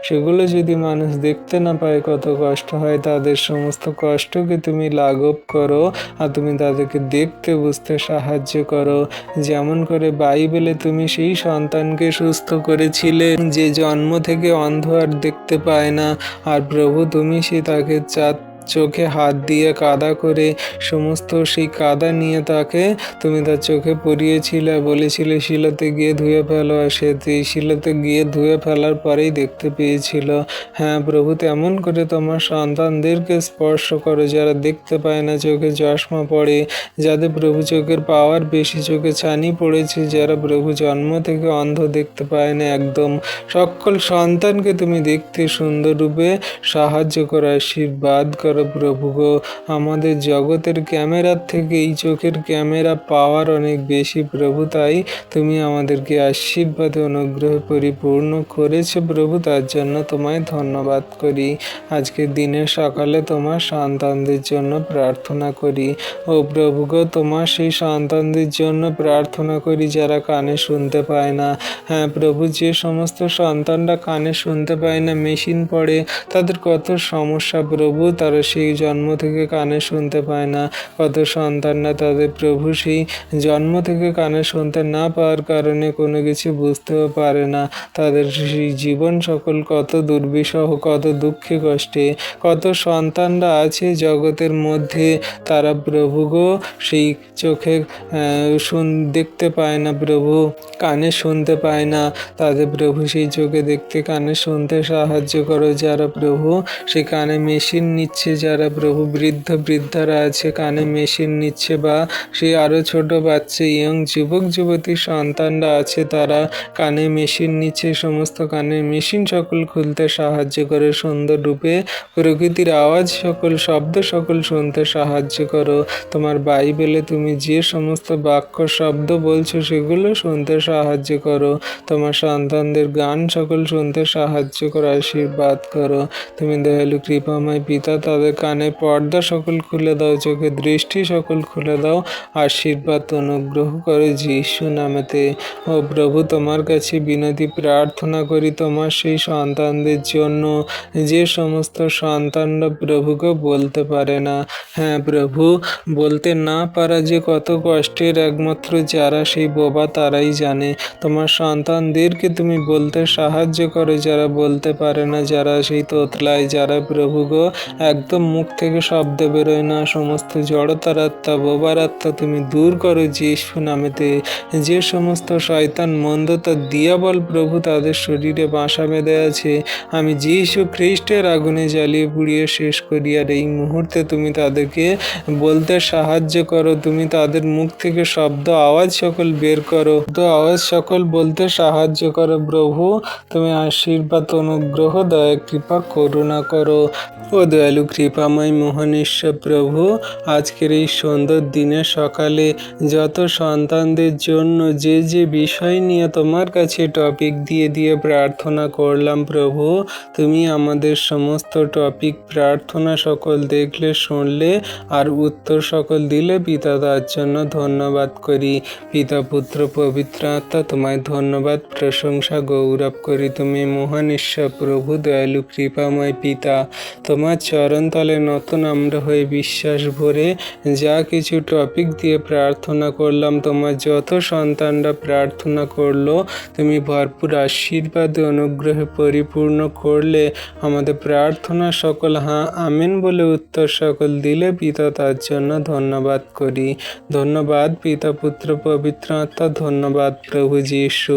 সেগুলো যদি মানুষ দেখতে না পায় কত কষ্ট হয়। তাদের সমস্ত কষ্টকে তুমি লাঘব করো আর তুমি তাদেরকে দেখতে বুঝতে সাহায্য করো। যেমন করে বাইবেলে তুমি সেই সন্তানকে সুস্থ করেছিলে যে জন্ম থেকে অন্ধ আর দেখতে পায় না, আর প্রভু তুমি তাকে চোখে হাত দিয়ে কাদা করে সমস্ত সেই কাদা নিয়ে তাকে তুমি তার চোখে পরিয়েছিলে, বলেছিলে শিলাতে গিয়ে ধুয়ে ফেলো, আর সে শিলাতে গিয়ে ধুয়ে ফেলার পরেই দেখতে পেয়েছিল। হ্যাঁ প্রভু, তেমন করে তোমার সন্তানদেরকে স্পর্শ করো যারা দেখতে পায় না, চোখে চশমা পড়ে, যাদের প্রভু চোখের পাওয়ার বেশি, চোখে ছানি পড়েছে, যারা প্রভু জন্ম থেকে অন্ধ দেখতে পায় না একদম, সকল সন্তানকে তুমি দেখতে সুন্দর রূপে সাহায্য করো, আশীর্বাদ করো প্রভু গো। আমাদের জগতের ক্যামেরার থেকে এই চোখের ক্যামেরা পাওয়ার অনেক বেশি প্রভু, তাই তুমি আমাদেরকে আশীর্বাদে অনুগ্রহে পরিপূর্ণ করেছো প্রভু, তার জন্য তোমায় ধন্যবাদ করি। আজকে দিনের সকালে তোমার সন্তানদের জন্য প্রার্থনা করি। ও প্রভু গো, তোমার সেই সন্তানদের জন্য প্রার্থনা করি যারা কানে শুনতে পায় না। হ্যাঁ প্রভু, যে সমস্ত সন্তানরা কানে শুনতে পায় না, মেশিন পড়ে, তাদের কত সমস্যা প্রভু, তারা সেই জন্ম থেকে কানে শুনতে পায় না। কত সন্তানরা তাদের প্রভু সেই জন্ম থেকে কানে শুনতে না পাওয়ার কারণে কোনো কিছু বুঝতেও পারে না। তাদের সেই জীবন সকল কত দুর্বিষহ, কত দুঃখে কষ্টে। কত সন্তানরা আছে জগতের মধ্যে, তারা প্রভু গো সেই চোখে দেখতে পায় না প্রভু, কানে শুনতে পায় না, তাদের প্রভু সেই চোখে দেখতে কানে শুনতে সাহায্য করো। যারা প্রভু সেই কানে মেশিন নিচ্ছে, যারা প্রভু বৃদ্ধারা আছে কানে মেশিন নিচ্ছে, বা সেই আরও ছোট বাচ্চা ইয়ং যুবক যুবতী সন্তানরা আছে তারা কানে মেশিন নিচ্ছে, সমস্ত কানের মেশিন সকল খুলতে সাহায্য করে সুন্দর রূপে, প্রকৃতির আওয়াজ সকল শব্দ সকল শুনতে সাহায্য করো। তোমার বাইবেলে তুমি যে সমস্ত বাক্য শব্দ বলছো সেগুলো শুনতে সাহায্য করো। তোমার সন্তানদের গান সকল শুনতে সাহায্য করো, আশীর্বাদ করো। তুমি দয়ালু কৃপাময় পিতা, তাদের কানে পর্দা সকল খুলে দাও, চোখে দৃষ্টি সকল খুলে দাও, আশীর্বাদ অনুগ্রহ করো যিশু নামেতে। ও প্রভু, তোমার কাছে বিনতি প্রার্থনা করি তোমার সেই সন্তানদের জন্য যে সমস্ত সন্তানরা প্রভুকে বলতে পারে না। হ্যাঁ প্রভু, বলতে না পারা যে কত কষ্টের, একমাত্র যারা সেই বোবা তারাই জানে। তোমার সন্তানদেরকে তুমি বলতে সাহায্য করো যারা বলতে পারে না, যারা সেই তোতলায়, যারা প্রভু গো একদম মুখ থেকে শব্দ বেরোয় না, সমস্ত জড়তার আত্মা বোবার আত্মা তুমি দূর করো যিশু নামেতে। যে সমস্ত শয়তান মন্দতা দিয়াবল প্রভু তাদের শরীরে বাসা বেঁধে আছে, আমি যিশু খ্রিস্টের আগুনে জ্বালিয়ে পুড়িয়ে শেষ করি। আর এই মুহূর্তে তুমি তাদেরকে বলতে সাহায্য করো, তুমি তাদের মুখ থেকে শব্দ আওয়াজ সকল বের করো, আওয়াজ সকল বলতে সাহায্য করো প্রভু। তুমি আশীর্বাদ অনুগ্রহ দয়া কৃপা করুণা করো। ও দয়ালু কৃপাময় মহান ঈশ্বর প্রভু, আজকের এই সুন্দর দিনের সকালে যত সন্তানদের জন্য যে যে বিষয় নিয়ে তোমার কাছে টপিক দিয়ে দিয়ে প্রার্থনা করলাম প্রভু, তুমি আমাদের সমস্ত টপিক প্রার্থনা সকল দেখলে, শুনলে আর উত্তর সকল দিলে পিতা, তার জন্য ধন্যবাদ করি। পিতা পুত্র পবিত্র আত্মা তোমায় ধন্যবাদ প্রশংসা গৌরব করি। তুমি মহান ঈশ্বর প্রভু, দয়ালু কৃপাময় পিতা, তোমার চরণতলে নতুন আমরা হয়ে বিশ্বাস ভরে যা কিছু টপিক দিয়ে প্রার্থনা করলাম, তোমার যত সন্তানরা প্রার্থনা করলো, তুমি ভরপুর আশীর্বাদে অনুগ্রহে পরিপূর্ণ করলে, আমাদের প্রার্থনা সকল হ্যাঁ আমেন বলে উত্তর সকল দিলে পিতা, তার জন্য ধন্যবাদ করি। ধন্যবাদ পিতা পুত্র পবিত্র আত্মা, ধন্যবাদ প্রভু যিশু।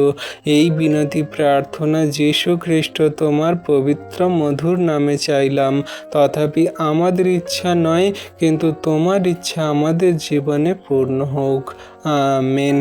এই বিনতি প্রার্থনা যিশু খ্রিস্ট তোমার পবিত্র মধুর নামে চাইলাম, তথাপি তথাপি আমাদের ইচ্ছা নয়, কিন্তু তোমার ইচ্ছা আমাদের জীবনে পূর্ণ হোক। আমেন।